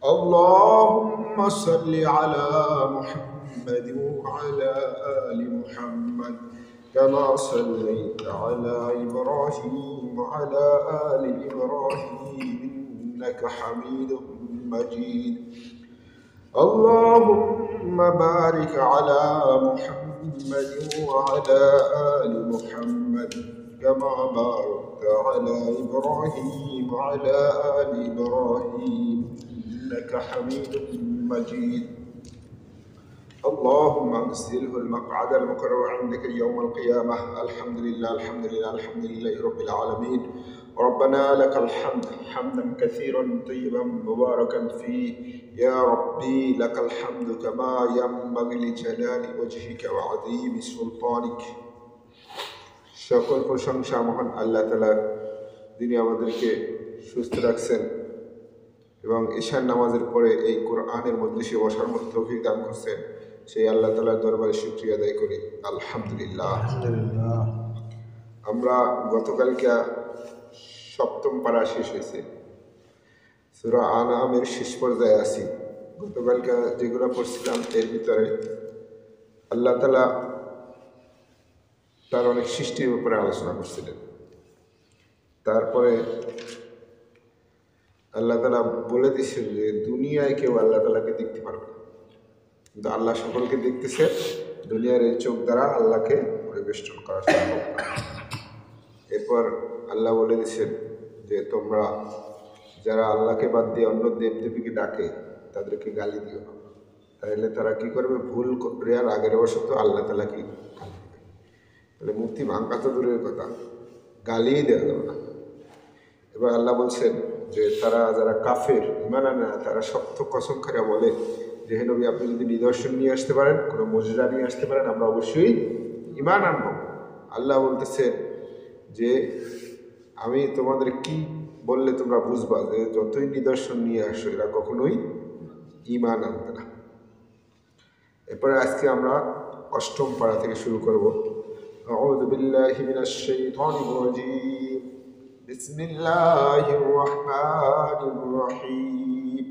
اللهم صل على محمد وعلى آل محمد كما صليت على إبراهيم وعلى آل إبراهيم إنك حميد مجيد. اللهم بارك على محمد وعلى آل محمد كما باركت على إبراهيم وعلى آل إبراهيم إنك حميد مجيد. اللهم انزله المقعد المقرر عندك يوم القيامة. الحمد لله الحمد لله الحمد لله رب العالمين. ربنا لك الحمد حمدا كثيرا طيبا مباركا فيه يا ربي لك الحمد كما ينبغي لجلال وجهك وعظيم سلطانك. সকল প্রশংসা মহান আল্লাহ তাআলার, যিনি আমাদেরকে সুস্থ রাখছেন এবং ঈশার নামাজের পরে এই কোরআনের মজলিসে বসার মতো তৌফিক দান করছেন। সেই আল্লাহ তাআলার দরবারে শুকরিয়া আদায় করি, আলহামদুলিল্লাহ। আমরা গতকালকে সপ্তম পারা শেষ হয়েছে, সূরা আনআমের শেষ পর্যায়ে আছি। গতকালকে যেগুলো পড়ছিলাম এর ভিতরে আল্লাহ তাআলা তার অনেক সৃষ্টির উপরে আলোচনা করছিলেন। তারপরে আল্লাহ তাআলা বলে দিচ্ছেন যে দুনিয়ায় কেউ আল্লাহ তাআলাকে দেখতে পারবে না, কিন্তু আল্লাহ সকলকে দেখতেছে। দুনিয়ার এই চোখ দ্বারা আল্লাহকে পরিবেষ্টন করা সম্ভব না। এরপর আল্লাহ বলে দিচ্ছেন যে তোমরা যারা আল্লাহকে বাদ দিয়ে অন্য দেবদেবীকে ডাকে তাদেরকে গালি দিও না, তাহলে তারা কি করবে, ভুল করে আর আগের বছর তো আল্লাহ তাআলাকে গালি দেবে। তাহলে মুক্তি ভাঙা তো দূরের কথা, গালিই দেওয়া যাবে না। এবার আল্লাহ বলছেন যে তারা যারা কাফের, ঈমান আনে না, তারা শক্ত কসম করে বলে যে হে নবী, আপনি যদি নিদর্শন নিয়ে আসতে পারেন, কোনো মুজিজা নিয়ে আসতে পারেন, আমরা অবশ্যই ঈমান আনব। আল্লাহ বলতেছেন যে আমি তোমাদের কি বললে তোমরা বুঝবা যে যতই নিদর্শন নিয়ে আসো এরা কখনোই ঈমান আনবে না। এরপরে আজকে আমরা অষ্টম পারা থেকে শুরু করব। আউযু বিল্লাহি মিনাশ শাইতানির রাজীম। বিসমিল্লাহির রহমানির রহিম।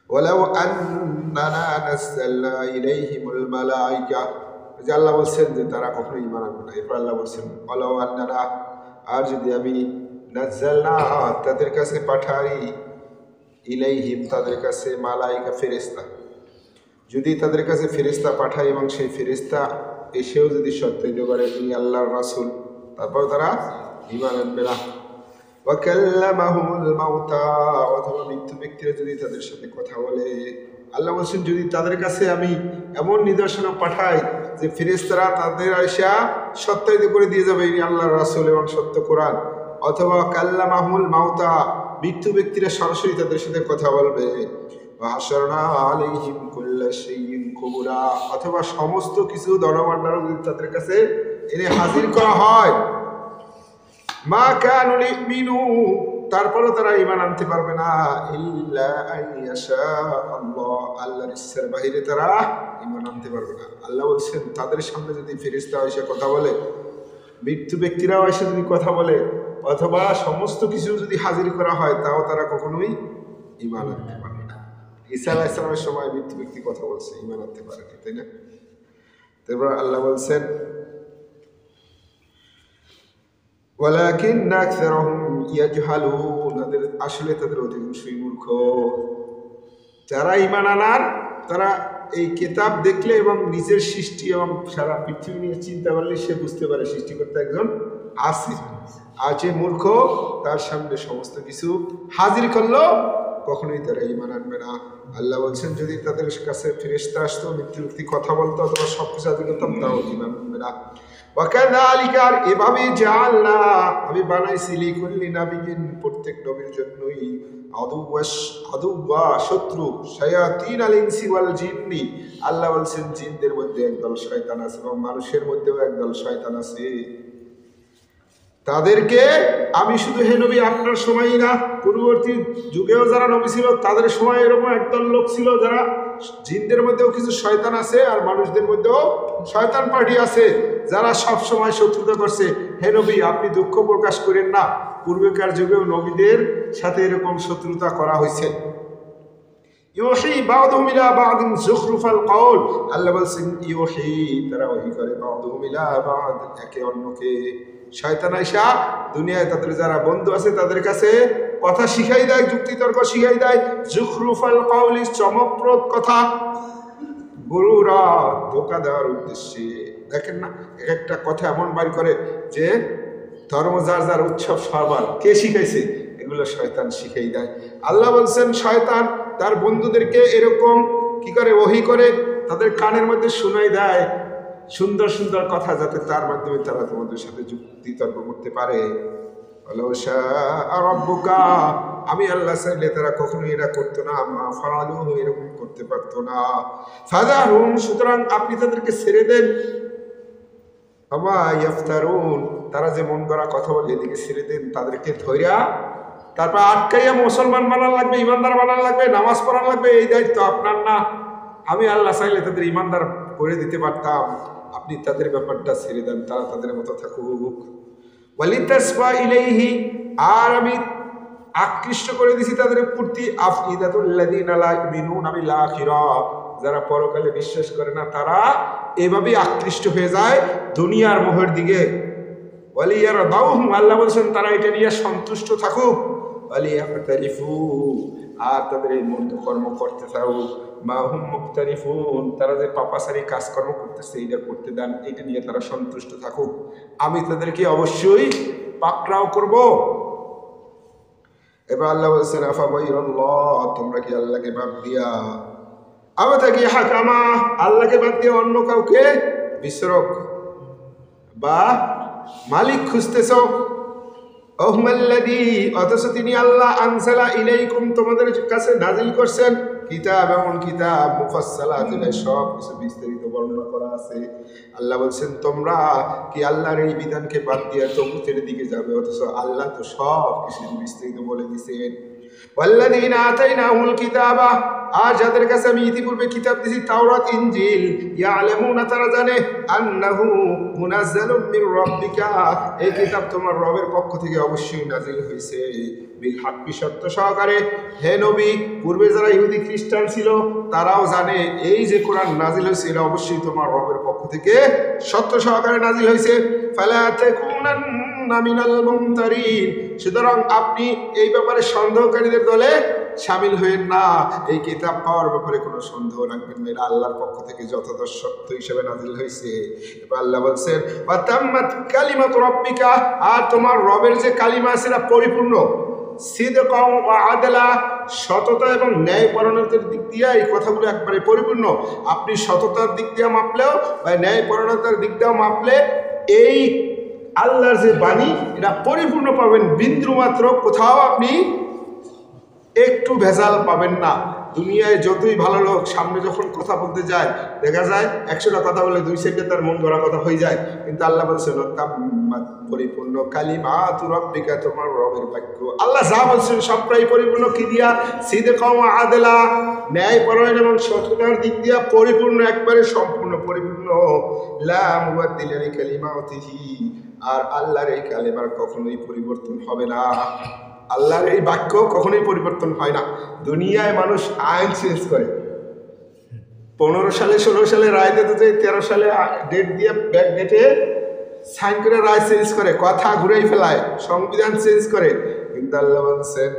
ওয়ালাউ আন্নানা নাযালনা ইলাইহিমুল মালাইকা, যে আল্লাহ বলছেন যে তারা কখনো ঈমান আনবে না। এরপর আল্লাহ বলছেন ওয়ালাউ আন্নানা, আর যদি আমি নাযালনা তাদের কাছে পাঠাই, ইলাইহিম তাদের কাছে, মালাইকা ফেরেশতা, যদি তাদের কাছে ফেরেশতা পাঠাই এবং সেই ফেরেশতা এসেও যদি সত্যায়িত করে তিনি আল্লাহর রাসূল, তারপর তারা ঈমান আনবে না। ওয়া কাল্লামাহুমুল মাউতা, অথবা মৃত্যু ব্যক্তিরা যদি তাদের সাথে কথা বলে। আল্লাহ বলছেন যদি তাদের কাছে আমি এমন নিদর্শন পাঠাই যে ফেরেশতারা তাদের আয়সা সত্যায়িত করে দিয়ে যাবে ইনি আল্লাহর রাসূল এবং সত্য কোরআন, অথবা কাল্লামাহুমুল মাউতা, মৃত্যু ব্যক্তিরা সরাসরি তাদের সাথে কথা বলবে। ওয়া হাশারনা আলাইহিম কুল্লা শাইইন কুবুরা, অথবা সমস্ত কিছু ধনভাণ্ডার যদি তাদের কাছে এনে হাজির করা হয়, মা কানু লিউমিনু, তারপরও তারা ঈমান আনতে পারবে না, ইল্লা আইয়াশা আল্লাহ, আল্লাহর ইচ্ছার বাহিরে তারা ঈমান আনতে পারবে না। আল্লাহ বলছেন তাদের সামনে যদি ফেরেশতা এসে কথা বলে, মৃত্যু ব্যক্তিরাও এসে যদি কথা বলে, অথবা সমস্ত কিছু যদি হাজির করা হয়, তাও তারা কখনোই ঈমান আনতে পারবে না। ঈসা আলাইহিস সালামের সময় মৃত্যু ব্যক্তি কথা বলছে, ঈমান আনতে পারেনি, তাই না? তারপর আল্লাহ বলছেন ওয়ালাকিন্না আকসারহুম ইয়াজহালুন, আসলে তাদের অধিকাংশই মূর্খ। যারা ঈমান আনার, তারা এই কিতাব দেখলে এবং নিজের সৃষ্টি এবং সারা পৃথিবী নিয়ে চিন্তা করলে সে বুঝতে পারে সৃষ্টিকর্তা একজন আছে। আর যে মূর্খ, তার সামনে সমস্ত কিছু হাজির করলো, কখনোই তারা ঈমান আনবে না। আল্লাহ বলছেন যদি তাদের কাছে ফেরেশতা আসতো, মৃত্যু ব্যক্তি কথা বলতো, অথবা সব কিছু হাজির করতাম, তাও ঈমান আনবে না। ওয়াকাযালিকা, এভাবে জাআলনা, আমি বানাইছি লিকুল্লি নাবিয়্যিন, প্রত্যেক নবীর জন্যই আদুওয়া শত্রু, শায়াতিনাল ইনসি ওয়াল জিন্নি, আল্লাহ বলছেন জিনদের মধ্যে একদল শয়তান আছে এবং মানুষের মধ্যেও একদল শয়তান আছে। তাদেরকে আমি শুধু হে নবী আপনার সময়ই না, পূর্ববর্তী যুগেও যারা নবী ছিল তাদের সময় এরকম একদল লোক ছিল যারা, জিনদের মধ্যেও কিছু শয়তান আছে আর মানুষদের মধ্যেও শয়তান পার্টি আছে যারা সব সময় শত্রুতা করছে। হে নবী আপনি দুঃখ প্রকাশ করেন না, পূর্বেকার যুগেও নবীদের সাথে এরকম শত্রুতা করা হয়েছে। ইউহি বা'দুহুম ইলা বা'দিন যুখরুফাল কওল, আল্লাহ বলছেন ইউহি, তারা ওহী করে, বা'দুহুম ইলা বা'দ, একে অন্যকে। শয়তান আইসা দুনিয়ায় তাদের যারা বন্ধু আছে তাদের কাছে কথা শিখাই দেয়, যুক্তিতর্ক শিখাই দেয়, যুখরুফাল কওলি, চমকপ্রদ কথা, গুরুরা, ধোঁকা দেওয়ার উদ্দেশ্যে। দেখেন না, এক একটা কথা এমন বাইর করে যে ধর্ম যার যার উৎসব সবার, কে শিখাইছে? এগুলো শয়তান শিখাই দেয়। আল্লাহ বলছেন শয়তান তার বন্ধুদেরকে এরকম কি করে, ওহী করে, তাদের কানের মধ্যে শোনাই দেয় সুন্দর সুন্দর কথা, যাতে তার মাধ্যমে তারা তোমাদের সাথে যুক্তি তর্ক করতে পারে। আমি আল্লাহ চাইলে তারা কখনোই এরা করতো না, মা ফাআলুহু, এরকম করতে পারতো না। ফাযারহুম, সুতরাং আপনি তাদেরকে ছেড়ে দেন। আমা ইয়াফতারুন, তারা যে মন গড়া কথা বলে, এদিকে ছেড়ে দেন, তাদেরকে ধইরা তারপর আটকাইয়া মুসলমান বানান লাগবে, ইমানদার বানান লাগবে, নামাজ পড়ান লাগবে, এই দায়িত্ব আপনার না। আমি আল্লাহ চাইলে তাদের ইমানদার করে দিতে পারতাম, আপনি তাদের ব্যাপারটা ছেড়ে দেন, তারা তাদের মতো থাকুক। ওয়ালিতাসফা ইলাইহি, আর আমি আকৃষ্ট করে দিছি তাদের প্রতি আফইদাতুল্লাযিনা লা ইউমিনুনা বিল আখিরাহ, যারা পরকালে বিশ্বাস করে না, তারা এভাবেই আকৃষ্ট হয়ে যায় দুনিয়ার মোহের দিকে। ওয়ালিয়ারদাউহুম, আল্লাহ বলছেন তারা এটা নিয়ে সন্তুষ্ট থাকুক। ওয়ালিয়াকতারিফু, আর তাদের এই মন্দ কর্ম করতে থাকুক। মা হুম মুক্তারিফুন, তারা যে পাপাচারী কাজকর্ম করতেছে এটা করতে দেন, এটা নিয়ে তারা সন্তুষ্ট থাকুক। আমি তাদেরকে অবশ্যই পাকড়াও করব। এবার আল্লাহ বলছেন আফাবাইরাল্লাহ, তোমরা কি আল্লাহকে বাদ দিয়া, আবাতাকি হাকামা, আল্লাহকে বাদ দিয়ে অন্য কাউকে বিসরক বা মালিক খুঁজতেছ। ওহমাল্লাযী, অথচ তিনি আল্লাহ আনসালা ইলাইকুম, তোমাদের কাছে নাজিল করছেন কিতাব, এমন কিতাব মুফাসসালাতুন, সব কিছু বিস্তারিত বর্ণনা করা আছে। আল্লাহ বলছেন তোমরা কি আল্লাহর এই বিধানকে বাদ দিয়ে তগুতের দিকে যাবে, অথচ আল্লাহ তো সব কিছু বিস্তারিত বলে দিয়েছেন। ওয়াল্লাযীনা আতাইনাহুল কিতাবা, আর যাদের কাছে আমি ইতিপূর্বে কিতাব দিয়েছি, তাওরাত ইনজিল, ইয়ালামুনা, তারা জানে, আন্নাহু মুনাজ্জালুম মির রাব্বিকা, এই কিতাব তোমার রবের পক্ষ থেকে অবশ্যই নাজিল হয়েছে, বিল হাক্কি, সত্য সহকারে। হে নবী, পূর্বে যারা ইহুদি খ্রিস্টান ছিল তারাও জানে এই যে কোরআন নাজিল হয়েছে এটা অবশ্যই তোমার রবের পক্ষ থেকে সত্য সহকারে নাজিল হয়েছে। ফালা তাকুনান্না মিনাল মুমতারিন, সুতরাং আপনি এই ব্যাপারে সন্দেহকারীদের দলে শামিল হয়েন না। এই কিতাব পাওয়ার ব্যাপারে কোনো সন্দেহ রাখবেন না, এটা আল্লাহর পক্ষ থেকে যথাযথ সত্য হিসেবে নাজিল হয়েছে। এবার আল্লাহ বলছেন ওয়া তাম্মাত কালিমাতু রাব্বিকা, আর তোমার রবের যে কালিমা আছে এটা পরিপূর্ণ। সিদকাও ওয়া আদলা, সততা এবং ন্যায়পরায়ণতার দিক দিয়ে এই কথাগুলো একবারে পরিপূর্ণ। আপনি সততার দিক দিয়ে মাপলেও বা ন্যায়পরায়ণতার দিক দিয়েও মাপলে এই আল্লাহর যে বাণী এটা পরিপূর্ণ পাবেন, বিন্দু মাত্র কোথাও আপনি একটু ভেজাল পাবেন না। দুনিয়ায় যতই ভালো লোক সামনে যখন কথা বলতে যায় দেখা যায় 100টা কথা বলে 2 সেকেন্ডে তার মন গড়া কথা হয়ে যায়, কিন্তু আল্লাহ বলছেন পরিপূর্ণ কালিমাতু রাব্বিকা, তোমার রবের বাক্য। আল্লাহ যা বলছেন সবটাই পরিপূর্ণ কি দিয়া, সিদকাও ওয়া আদলা, ন্যায়পরায়ণ এবং সততার দিক দিয়া পরিপূর্ণ, একবারে সম্পূর্ণ পরিপূর্ণ। লা মুবাদদিলা লিকালিমাতিহি, আর আল্লাহর এই কালেমার কখনোই পরিবর্তন হবে না। আল্লাহর এই বাক্য কখনোই পরিবর্তন হয় না। দুনিয়ায় মানুষ আইন চেঞ্জ করে, 15 সালে 16 সালে রায় দিতে যায়, 13 সালে ডেট দিয়ে ব্যাক ডেটে সাইন করে রায় চেঞ্জ করে, কথা ঘুরেই ফেলায়, সংবিধান চেঞ্জ করে। কিন্তু আল্লাহ বলছেন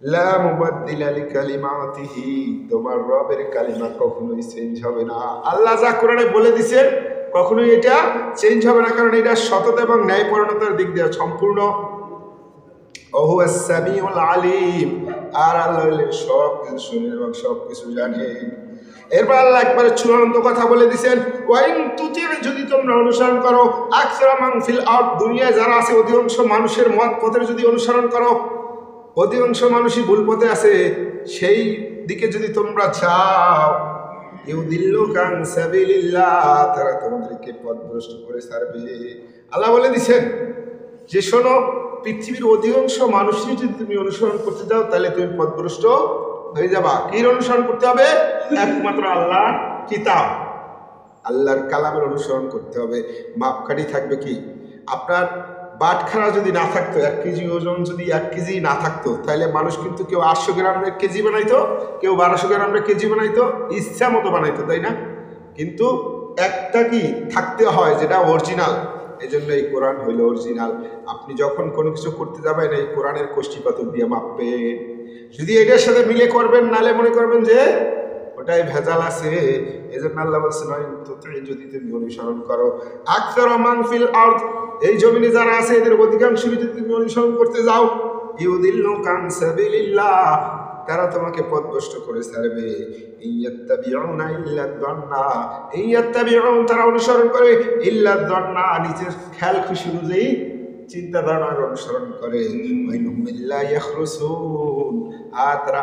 লা মুবাদদিলা লিকালিমাতিহি, তোমার রবের কালিমা কখনোই চেঞ্জ হবে না। আল্লাহ যা কোরআনে বলে দিয়েছেন কখনোই এটা চেঞ্জ হবে না, কারণ এটা সততা এবং ন্যায়পরায়ণতার দিক দিয়ে সম্পূর্ণ। ওহুয়াস সামিউল আলিম, আর আল্লাহ সব কিছু শুনেন এবং সব কিছু জানেন। এরপর আল্লাহ একবারে চূড়ান্ত কথা বলে দিয়েছেন ওয়াইন তুতি, যদি তোমরা অনুসরণ করো, আকসারা মান ফিল আরদ, দুনিয়ায় যারা আছে অধিকাংশ মানুষের মত পথের যদি অনুসরণ করো, অধিকাংশ মানুষই ভুল পথে আছে, সেই দিকে যদি তোমরা যাও, ইউদিল্লুকা আন সাবিলিল্লাহ, তারা তোমাদেরকে পথভ্রষ্ট করে ছাড়বে। আল্লাহ বলে দিয়েছেন যে শোনো, পৃথিবীর অধিকাংশ মানুষই যদি তুমি অনুসরণ করতে যাও তাহলে তুমি পথভ্রষ্ট হয়ে যাবা। কি অনুসরণ করতে হবে? একমাত্র আল্লাহর কিতাব, আল্লাহর কালামের অনুসরণ করতে হবে। মাপকাঠি থাকবে কি? আপনার বাটখারা যদি না থাকতো, 1 কেজি ওজন যদি 1 কেজি না থাকতো, তাহলে মানুষ কিন্তু কেউ 800 গ্রামের কেজি বানাইতো, কেউ 1200 গ্রামের কেজি বানাইতো, ইচ্ছা মতো বানাইতো, তাই না? কিন্তু একটা কি থাকতে হয় যেটা অরিজিনাল। এই জন্য এই কোরআন হইল অরিজিনাল। আপনি যখন কোনো কিছু করতে যাবেন এই কোরআনের কষ্টিপাতর দিয়ে মাপবেন। যদি এটার সাথে মিলে করবেন, নালে মনে করবেন যে ওটাই ভেজাল আছে। এই জন্য আল্লাহ বলছেন যদি তুমি অনুসরণ করো আকসার মান ফিল আরদ, এই জমিনে যারা আছে এদের অধিকাংশ যদি তুমি অনুসরণ করতে যাও, ইউদিল্লু কান সাবিলিল্লাহ, তারা তোমাকে পথভ্রষ্ট করে ছাড়বে। ইয়াত্তাবিউনা ইল্লা যান্না, ইয়াত্তাবিউন তারা অনুসরণ করে ইল্লা যান্না, নিজের খেয়াল খুশি অনুযায়ী চিন্তা ধারণার অনুসরণ করে। ওয়াইনুমিল্লা ইয়াখরুসুন, আর তারা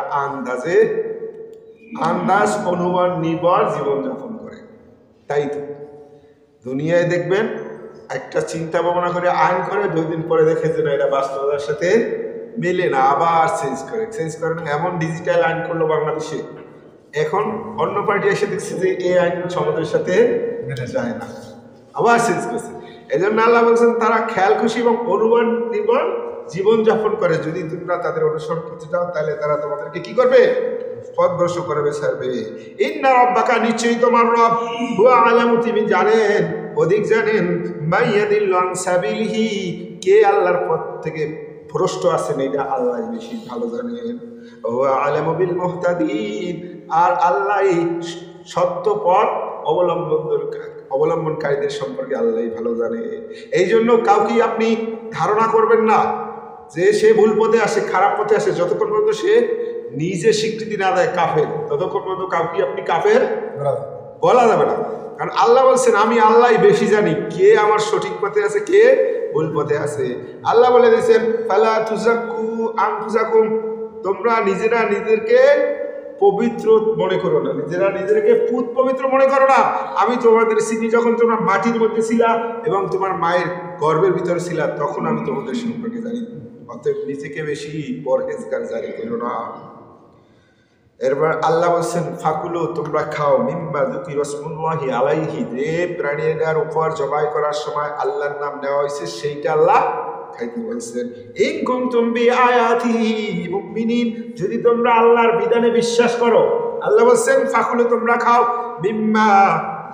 আন্দাজ অনুমান নির্ভর জীবনযাপন করে। তাই তো দুনিয়ায় দেখবেন একটা চিন্তা ভাবনা করে আইন করে, 2 দিন পরে দেখে যে না এটা বাস্তবতার সাথে মেলে না, আবার চেঞ্জ করে না। এমন ডিজিটাল আইন করলো বাংলাদেশে, এখন অন্য পার্টি এসে দেখছে যে এই আইন সমাজের সাথে যায় না, আবার চেঞ্জ করছে। এই জন্য আল্লাহ বলছেন তারা খেয়াল খুশি এবং অনুমান নির্ভর জীবনযাপন করে। যদি তোমরা তাদের অনুসরণ করতে চাও তাহলে তারা তোমাদেরকে কি করবে? পথভ্রষ্ট করবে, ছাড়বে। ইন্না রাব্বাকা, নিশ্চয়ই তোমার রব, হুয়া আলামু, তিনি জানেন, অধিক জানেন, মাইয়াদিল্লু আন সাবিলিহি, কে আল্লাহর পথ থেকে ভ্রষ্ট আছেন এটা আল্লাহ বেশি ভালো জানেন। হুয়া আলামু বিল মুহতাদিন, আর আল্লাহ সত্য পথ অবলম্বনকারীদের সম্পর্কে আল্লাহ ভালো জানে। এই জন্য কাউকে আপনি ধারণা করবেন না যে সে ভুল পথে আসে, খারাপ পথে আসে, যতক্ষণ পর্যন্ত সে নিজে স্বীকৃতি না দেয় কাফের, ততক্ষণ পর্যন্ত কাউকে আপনি কাফের বলা যাবে না। কারণ আল্লাহ বলছেন আমি আল্লাহ বেশি জানি কে আমার সঠিক পথে আছে, কে ভুল পথে আছে। আল্লাহ বলে দিয়েছেন ফালা তুজাক্কু আনফুসাকুম, তোমরা নিজেরা নিজেদেরকে পবিত্র মনে করো না, নিজেরা নিজেদেরকে পুত পবিত্র মনে করো না। আমি তোমাদের চিনি যখন তোমরা মাটির মধ্যে ছিলা এবং তোমার মায়ের গর্ভের ভিতরে ছিলা, তখন আমি তোমাদের সম্পর্কে জানি। অতএব নিজেকে বেশি পরহেজগার জারি করো না। এরপর আল্লাহ বলছেন ফাকুলু, তোমরা খাও, মিম্মা যুকিরা রাসূলুল্লাহি আলাইহি, যে প্রাণীটার উপর জবাই করার সময় আল্লাহর নাম নেওয়া হয়েছে সেইটা আল্লাহ খাইতে বলছেন। ইন কুনতুম বিআয়াতিহি মুমিনিন, যদি তোমরা আল্লাহর বিধানে বিশ্বাস করো, আল্লাহ বলছেন ফাকুলু, তোমরা খাও, মিম্মা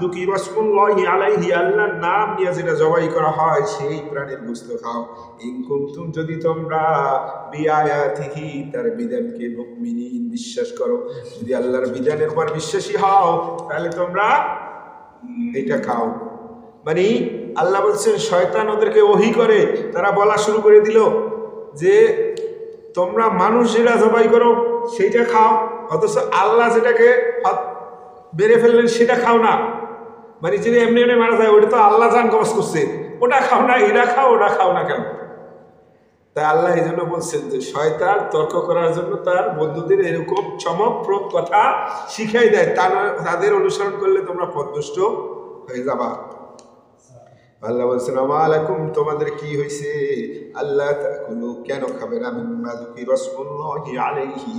যুকিরা রাসূলুল্লাহি আলাইহি, আল্লাহর নাম নিয়ে যেটা জবাই করা হয় সেই প্রাণীর গোশত খাও। ইন কুনতুম, যদি তোমরা বিআয়াতিহি, তার বিধানকে, মুমিনিন বিশ্বাস করো, যদি আল্লাহর বিধানের উপর বিশ্বাসী হও তাহলে তোমরা এটা খাও। মানে আল্লাহ বলছেন শয়তান ওদেরকে ওহী করে, তারা বলা শুরু করে দিল যে তোমরা মানুষ যেটা জবাই করো সেইটা খাও, অথচ আল্লাহ যেটাকে বেড়ে ফেললেন সেটা খাও না। মানে যদি এমনি এমনি মারা যায় ওটা তো আল্লাহ জান কবজ করছে, ওটা খাও না, এটা খাও, ওটা খাও না কেন? তাই আল্লাহ এই জন্য বলছেন যে শয়তান তর্ক করার জন্য তার বন্ধুদের এরকম চমকপ্রদ কথা শিখাই দেয়, তাদের অনুসরণ করলে তোমরা পথভ্রষ্ট হয়ে যাবা। আল্লাহ বলছেন আমা আলাইকুম, তোমাদের কি হয়েছে, আল্লাহ তাকুলু, কেন খাবে না, মিম্মা যুকিরা রাসূলুল্লাহি আলাইহি,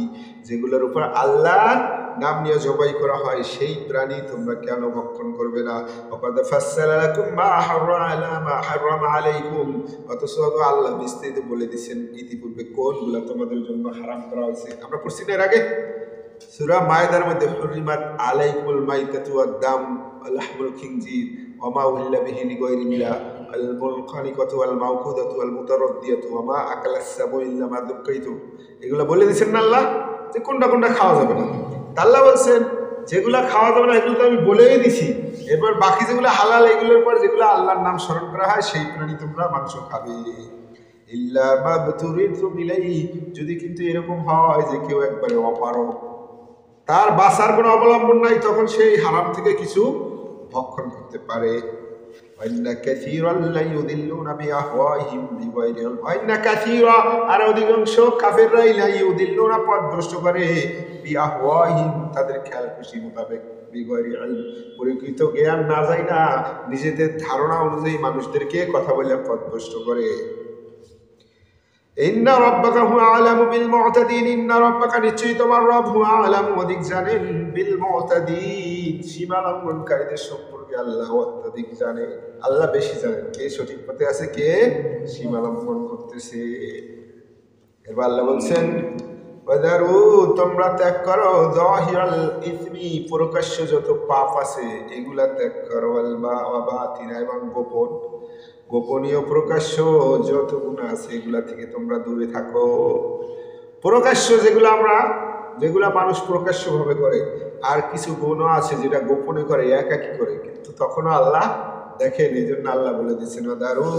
যেগুলোর উপর আল্লাহ নাম নিয়ে জবাই করা হয় সেই প্রাণী তোমরা কেন ভক্ষণ করবে না। ওয়াকাদ ফাসসালা লাকুম মা হারামা আলাইকুম, অথচ আল্লাহ বিস্তারিত বলে দিয়েছেন ইতিপূর্বে কোনগুলা তোমাদের জন্য হারাম করা হয়েছে। আমরা পড়ছি না এর আগে সূরা মায়েদার মধ্যে, হুরিমাত আলাইকুমুল মাইতাতু ওয়াদ দাম ওয়া লাহমুল খিনজির ওয়া মা উহিল্লা বিহি লিগায়রিল্লাহ আল মুনখানিকাতু ওয়াল মাওকুদাতু ওয়াল মুতারাদ্দিয়াতু ওয়া মা আকালাস সাবু ইল্লা মা দুক্কাইতুম, এগুলা বলে দিয়েছেন না আল্লাহ যে কোনটা কোনটা খাওয়া যাবে না। আল্লাহ বলছেন যেগুলা খাওয়া যাবে না এগুলো তো আমি বলেই দিছি, এরপর বাকি যেগুলো হালাল এগুলোর পর যেগুলো আল্লাহর নাম স্মরণ করা হয় সেই প্রাণী তোমরা মাংস খাবে। ইল্লা মা বুতুরিতুম ইলাইহি, যদি কিন্তু এরকম হয় যে কেউ একবারে অপারগ, তার বাঁচার কোনো অবলম্বন নাই, তখন সেই হারাম থেকে কিছু ভক্ষণ করতে পারে। আর অধিকাংশ কাফেররা ইউদিল্লুনা, পথভ্রষ্ট করে, বিআহওয়াহিম, তাদের খেয়াল খুশি মোতাবেক, বিগয়রি ইলম, পরিকৃত জ্ঞান না যায় না, নিজেদের ধারণা অনুযায়ী মানুষদেরকে কথা বলে পথভ্রষ্ট করে। ইন্না রাব্বাকা হুয়া আলামু বিল মুতাদিন, ইন্না রাব্বাকা, নিশ্চয়ই তোমার রব, হুয়া আলামু, অধিক জানেন, বিল মুতাদিন, সীমা লঙ্ঘনকারীদের সম্পর্কে আল্লাহ অত্যাধিক জানে, আল্লাহ বেশি জানেন কে সঠিক পথে আছে, কে সীমালঙ্ঘন করতেছে। এবার আল্লাহ বলছেন ওয়াদারু, তোমরা ত্যাগ করো যাহিরাল ইসমি, প্রকাশ্য যত পাপ আছে এগুলা ত্যাগ করো, ওয়া বাতিনা, এবং গোপনীয় প্রকাশ্য যত গুনাহ আছে এগুলা থেকে তোমরা দূরে থাকো। প্রকাশ্য যেগুলা মানুষ প্রকাশ্যভাবে করে, আর কিছু গুনাহ আছে যেটা গোপনে করে, একাকী করে, কিন্তু তখনও আল্লাহ দেখেন। এই জন্য আল্লাহ বলে দিচ্ছেন ওয়াদারু,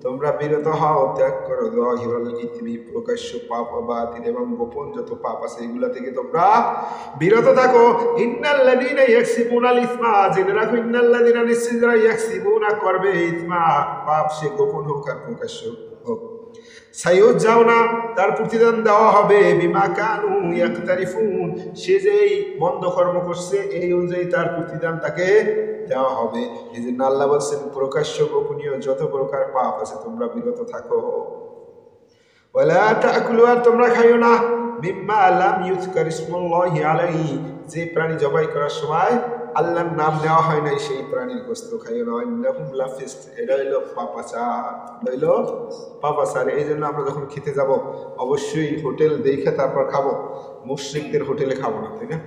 তোমরা বিরত হও, ত্যাগ করো যাহিরাল ইসমি, প্রকাশ্য পাপ, ওয়া বাতিন, এবং গোপন যত পাপ আছে এগুলা থেকে তোমরা বিরত থাকো। ইন্নাল্লাযীনা ইয়াকসিবুনাল ইসমা, জেনে রাখো ইন্নাল্লাযীনা, নিশ্চয়ই যারা ইয়াকসিবুনা করবে ইসমা, পাপ, সে গোপন হোক আর প্রকাশ্য হোক, সাইয়ুজাউনা, তার প্রতিদান দেওয়া হবে, বিমা কানু ইয়াকতারিফুন, সে যেই মন্দ কর্ম করছে এই অনুযায়ী তার প্রতিদান তাকে দেওয়া হবে। এই জন্য আল্লাহ বলছেন প্রকাশ্য গোপনীয় যত প্রকার পাপ আছে তোমরা বিরত থাকো। ওয়ালা তাকুলু, আর তোমরা খাইও না, মিম্মা লাম ইউযকার ইসমুল্লাহি আলাইহি, যে প্রাণী জবাই করার সময় আল্লাহর নাম নেওয়া হয় নাই সেই প্রাণীর গোশত খাইও না। ইন্নাহুম লাফিসক, এটা হইল পাপাচার, হইল পাপাচার। এই জন্য আমরা যখন খেতে যাব অবশ্যই হোটেল দেখে তারপর খাবো। মুশরিকদের হোটেলে খাবো না, তাই না?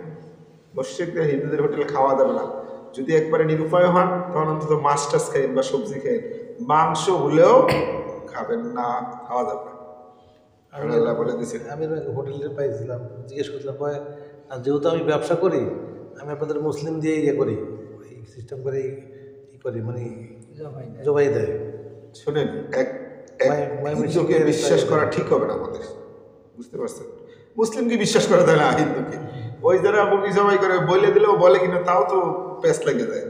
মুশরিকদের, হিন্দুদের হোটেলে খাওয়া যাবে না। যদি একবারে নিরুপায় হন তখন অন্তত মাছ টাছ খাইন বা সবজি খাইন, মাংস হলেও খাবেন না, খাওয়া যাবে না। আল্লাহ বলে দিয়েছেন। আমি হোটেলে পাইছিলাম, জিজ্ঞেস করছিলাম, আর যেহেতু আমি ব্যবসা করি, আমি আপনাদের মুসলিম দিয়ে ইয়ে করি, ওই সিস্টেম করে ই করি, মানে জবাই দেয়। শোনেন, হিন্দুকে বিশ্বাস করা ঠিক হবে না আমাদের, বুঝতে পারছেন? মুসলিমকে বিশ্বাস করা যায় না, হিন্দুকে। ওই যারা মুরগি জবাই করে বলে দিলেও বলে কিনা তাও তো পেস লেগে যায়।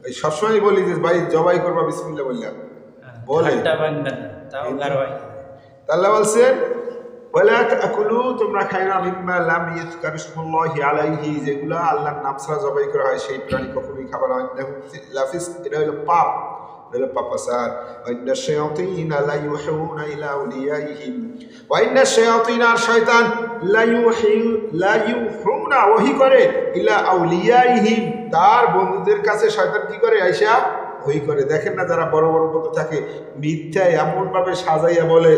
ওই সবসময় বলি যে ভাই জবাই করবা বিসমিল্লাহ বললাম, বলে আল্লাহ বলছেন ওয়ালা তাকুলু, তোমরা খাইও না, মিম্মা লাম ইউযকার ইসমুল্লাহি আলাইহি, যেগুলা আল্লাহর নাম ছাড়া জবাই করা হয় সেই প্রাণী কখনোই খাবার হয় না। লাফিস, এটা হলো পাপ, এটা হলো পাপাচার। ওয়াইন্না শায়াতিনা লা ইউহিউনা ইলা আউলিয়াইহিম, ওয়াইন্না শায়াতিনা, শয়তান, লা ইউহিউনা, ওহী করে, ইলা আউলিয়াইহিম, তার বন্ধুদের কাছে শয়তান কি করে, আইসা ওহী করে। দেখেন না যারা বড় বড় পদ থাকে, মিথ্যা এমনভাবে সাজাইয়া বলে,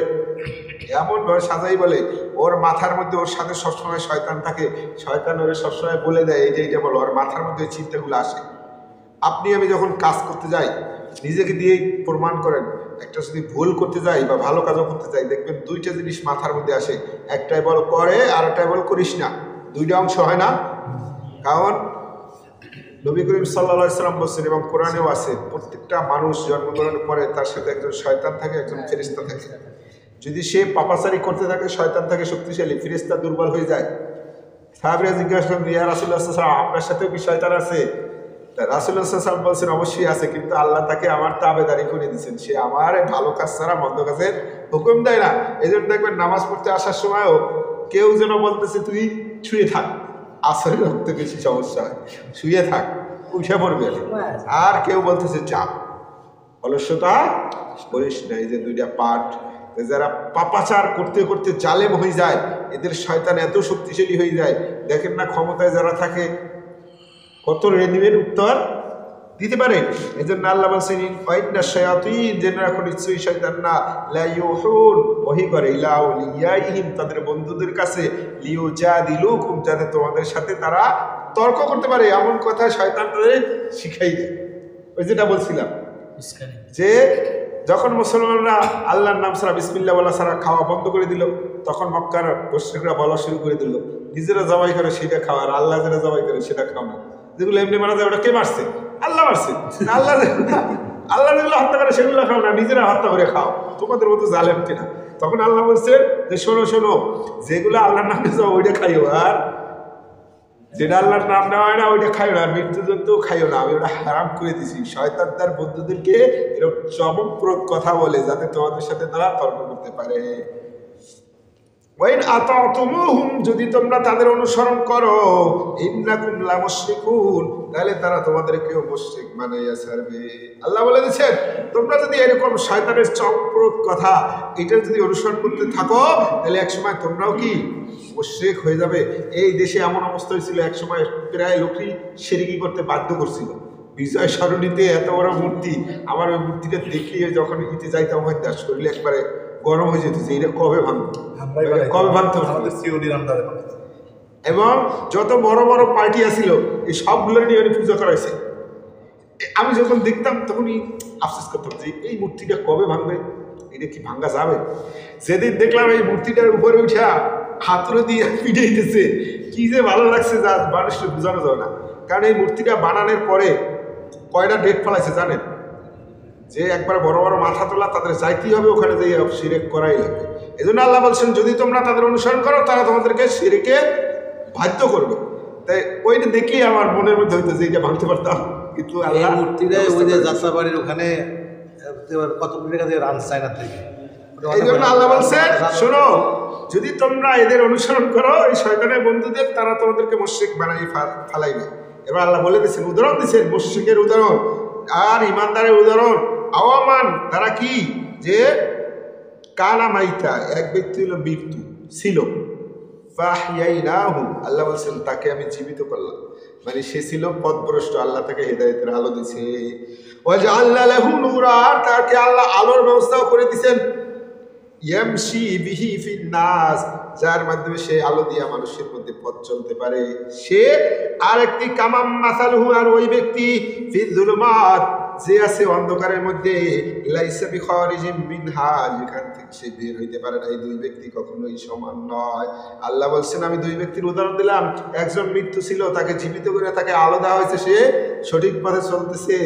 এমনভাবে সাজাই বলে, ওর মাথার মধ্যে ওর সাথে সবসময় শয়তান থাকে, শয়তান ওরে সবসময় বলে দেয় এইটা বলো, ওর মাথার মধ্যে চিন্তাগুলো আসে। আপনি আমি যখন কাজ করতে যাই নিজেকে দিয়েই প্রমাণ করেন, একটা যদি ভুল করতে যাই বা ভালো কাজও করতে যাই, দেখবেন দুইটা জিনিস মাথার মধ্যে আসে, একটাই বল করে আর একটাই বল করিস না, দুইটা অংশ হয় না। কারণ নবী করিম সাল্লাল্লাহু আলাইহি সাল্লাম বলছেন, এবং কোরআনেও আছে, প্রত্যেকটা মানুষ জন্মগ্রহণের পরে তার সাথে একজন শয়তান থাকে, একজন ফেরেশতা থাকে। যদি সে পাপাচারি করতে থাকে, শয়তান থাকে শক্তিশালী, ফেরেশতা দুর্বল হয়ে যায়। সাহাবীরা জিজ্ঞাসা করেন, ইয়া রাসূলুল্লাহ সাল্লাল্লাহু আলাইহি ওয়াসাল্লাম, আপনার সাথেও কি শয়তান আছে? রাসূলুল্লাহ সাল্লাল্লাহু আলাইহি ওয়াসাল্লাম বলছেন, অবশ্যই আছে, কিন্তু আল্লাহ তাকে আমার তাবেদারি করে দিয়েছেন, সে আমার ভালো কাজ ছাড়া মন্দ কাজের হুকুম দেয় না। এই জন্য দেখবেন নামাজ পড়তে আসার সময়ও কেউ যেন বলতেছে তুই শুয়ে থাক, আসরের রক্তে বেশি সমস্যা হয়, শুয়ে থাক, উঠে পড়বে। আর কেউ বলতেছে চাপ, অলস্যতা করিস না। এই যে দুইটা পাঠ, যারা পাপাচার করতে করতে জালেম হয়ে যায়, এদের শয়তান এত শক্তিশালী হয়ে যায়, দেখেন না ক্ষমতায় যারা থাকে কত রেডিমেড উত্তর দিতে পারে। এই জন্য আল্লাহ বলছেন ওয়াইন্না শায়াতিন, জেনে রাখো নিশ্চয়ই শয়তান না, লা ইউহুন, ওহী করে, ইলা আউলিয়াইহিম, তাদের বন্ধুদের কাছে, লিউজাদিলুকুম, যাতে তোমাদের সাথে তারা তর্ক করতে পারে, এমন কথা শয়তান তাদের শিখাই দেয়। ওই যেটা বলছিলাম যে যখন মুসলমানরা আল্লাহর নাম ছাড়া, বিসমিল্লাহ বলা ছাড়া খাওয়া বন্ধ করে দিল, তখন মক্কার মুশরিকরা বলা শুরু করে দিল, নিজেরা জবাই করে সেটা খাওয়া, আর আল্লাহ যেটা জবাই করে সেটা খাও না। যেগুলো এমনি মারা যায় ওটা কে মারছে? আল্লাহ মারছে। আল্লাহ আল্লাহ যেগুলো হত্যা করে সেগুলো খাও না, নিজেরা হত্যা করে খাও, তোমাদের মতো জালেম কিনা। তখন আল্লাহ বলছেন যে শোনো শোনো, যেগুলো আল্লাহর নামে যাও ওইটা খাইও, আর যেটা আল্লাহর নাম নেওয়া হয় না ওইটা খাইও না, আর মৃত্যু জন্তুও খাইও না, আমি ওটা হারাম করে দিছি। শয়তান তার বন্ধুদেরকে এরকম চমকপ্রদ কথা বলে যাতে তোমাদের সাথে তারা তর্ক করতে পারে। ওয়াইন আতাতুমুহুম, যদি তোমরা তাদের অনুসরণ করো, ইন্নাকুম লামুশরিকুন, তাহলে তারা তোমাদেরকেও মুশরিক বানাইয়া ছাড়বে। আল্লাহ বলে দিয়েছেন তোমরা যদি এরকম শয়তানের চমকপ্রদ কথা এটা যদি অনুসরণ করতে থাকো, তাহলে একসময় তোমরাও কি মুশরিক হয়ে যাবে। এই দেশে এমন অবস্থা হয়েছিল, একসময় প্রায় লোকই শিরকি করতে বাধ্য করছিল, বিজয় সরণিতে এত বড় মূর্তি, আমার ওই মূর্তিটা দেখিয়ে যখন ইতে যাইতাম হয়তো শরীরে একবারে গরম হয়ে যেত যে এটা কবে ভাঙবে, কবে ভাঙতে হবে। এবং যত বড় বড় পার্টি আসিল এই সবগুলোর নিয়ে পূজা করা হয়েছে। আমি যখন দেখতাম তখনই আফসোস করতাম যে এই মূর্তিটা কবে ভাঙবে, এটা কি ভাঙা যাবে। যেদিন দেখলাম এই মূর্তিটার উপরে উঠা হাতুড়ে দিয়ে পিঠে দিতেছে, কি যে ভালো লাগছে যা মানুষকে বোঝানো যাবে না। কারণ এই মূর্তিটা বানানোর পরে কয়টা ডেট ফেলাইছে জানেন, যে একবার বড় বড় মাথা তোলা তাদের যাইতেই হবে, ওখানে যে শিরেক করাই লাগবে। এই জন্য আল্লাহ বলছেন যদি তোমরা তাদের অনুসরণ করো তারা তোমাদেরকে শিরেকে বাধ্য করবে। তাই ওইটা দেখেই আমার মনের মধ্যে হইতো যে এটা ভাঙতে পারতাম, কিন্তু আল্লাহ মূর্তিটা ওই যে যাত্রাবাড়ির ওখানে কত কোটি টাকা দিয়ে রান চায়না থেকে। এই জন্য আল্লাহ বলছেন শোনো, যদি তোমরা এদের অনুসরণ করো এই শয়তানের বন্ধুদের, তারা তোমাদেরকে মুশরিক বানাই ফালাইবে। এবার আল্লাহ বলে দিচ্ছেন, উদাহরণ দিচ্ছেন মুশরিকের উদাহরণ আর ইমানদারের উদাহরণ। আওয়ামান তারা কি, যে কানা মাইতা এক ব্যক্তি হলো মৃত্যু ছিল, ফাহইয়াইনাহু আল্লাহ বলছেন তাকে আমি জীবিত করলাম, মানে সে ছিল পথভ্রষ্ট, আল্লাহ তাকে হেদায়েতের আলো দিয়েছে। ওয়াজআলনা লাহু নূরা, তাকে আল্লাহ আলোর ব্যবস্থাও করে দিয়েছেন। ইয়ামশি বিহি ফিন নাস, যার মাধ্যমে সে আলো দিয়ে মানুষের মধ্যে পথ চলতে পারে। সে আরেকটি কামাম মাসালহু, আর ওই ব্যক্তি ফিল যুলুমাত, যে আছে অন্ধকারের মধ্যে, লাইসা বিখারিজিম মিনহা, যেখান থেকে সে বের হইতে পারে না। এই দুই ব্যক্তি কখনোই সমান নয়। আল্লাহ বলছেন আমি দুই ব্যক্তির উদাহরণ দিলাম, একজন মৃত্যু ছিল তাকে জীবিত করে তাকে আলো দেওয়া হয়েছে, সে সঠিক পথে চলতেছে।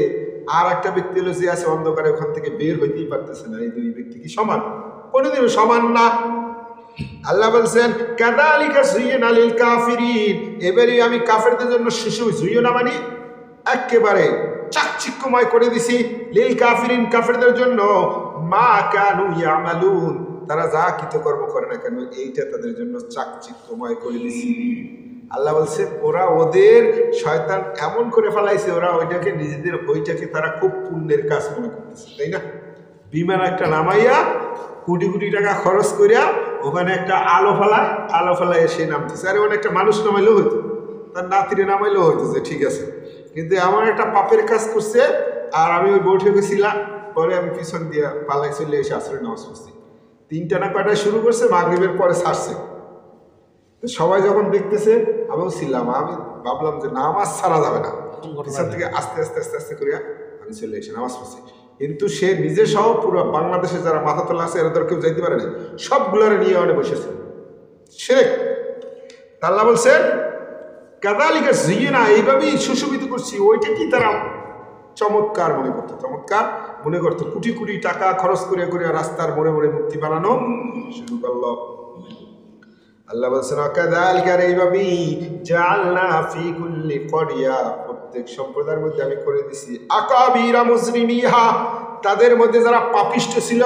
আর একটা ব্যক্তি হলো যে আছে অন্ধকারে, ওখান থেকে বের হইতেই পারতেছে না। এই দুই ব্যক্তি কি সমান? কোনদিন সমান না। আল্লাহ বলছেন কাযালিকা যুয়িনা লিল কাফিরিন, এবারে আমি কাফেরদের জন্য শিশু যুয়িনা মানে একেবারে চাকচিক্যময় করে দিছি, লিল কাফিরিন কাফেরদের জন্য, মা কানু ইয়ামালুন তারা যা কৃতকর্ম করে না কেন এইটা তাদের জন্য চাকচিক্যময় করে দিছি। আল্লাহ বলছে ওরা ওদের শয়তান এমন করে ফেলাইছে, ওরা ওইটাকে নিজেদের ওইটাকে তারা খুব পুণ্যের কাজ মনে করতেছে, তাই না? বিমান একটা নামাইয়া কোটি কোটি টাকা খরচ করিয়া ওখানে একটা আলো ফেলায় সে নামতেছে। আরে ওখানে একটা মানুষ নামাইলেও হইতো, তার নাতিরে নামাইলেও হইতো যে ঠিক আছে, কিন্তু এমন একটা পাপের কাজ করছে। আর আমি ওই বৈঠকে গেছিলাম, পরে আমি পিছন দিয়ে পালাই চলে এসে আসরে নামাজ পড়ছি। 3টা না কয়টায় শুরু করছে, মাগরিবের পরে ছাড়ছে। তো সবাই যখন দেখতেছে, আমিও ছিলাম, আমি ভাবলাম যে নামাজ ছাড়া যাবে না, পিছন থেকে আস্তে আস্তে আস্তে আস্তে করিয়া আমি চলে এসে নামাজ পড়ছি। কিন্তু সে নিজে সহ পুরো বাংলাদেশে যারা মাথা তোলা আছে এরা তো কেউ যাইতে পারে না, সবগুলোরে নিয়ে অনেক বসেছে শিরক। আল্লাহ বলছেন কাযালিকা যুয়িনা, এইভাবেই সুশোভিত করছি। ওইটা কি তারা চমৎকার মনে করতো, চমৎকার মনে করতো। কোটি কোটি টাকা খরচ করে করে রাস্তার মোড়ে মোড়ে মূর্তি বানানো শুরু করলো। আল্লাহ বলছেন কাযালিকা, এইভাবেই জাআলনা ফি কুল্লি ক্বরিয়া, প্রত্যেক সম্প্রদায়ের মধ্যে আমি করে দিছি আকাবিরা মুজরিমিহা, তাদের মধ্যে যারা পাপিষ্ঠ ছিল,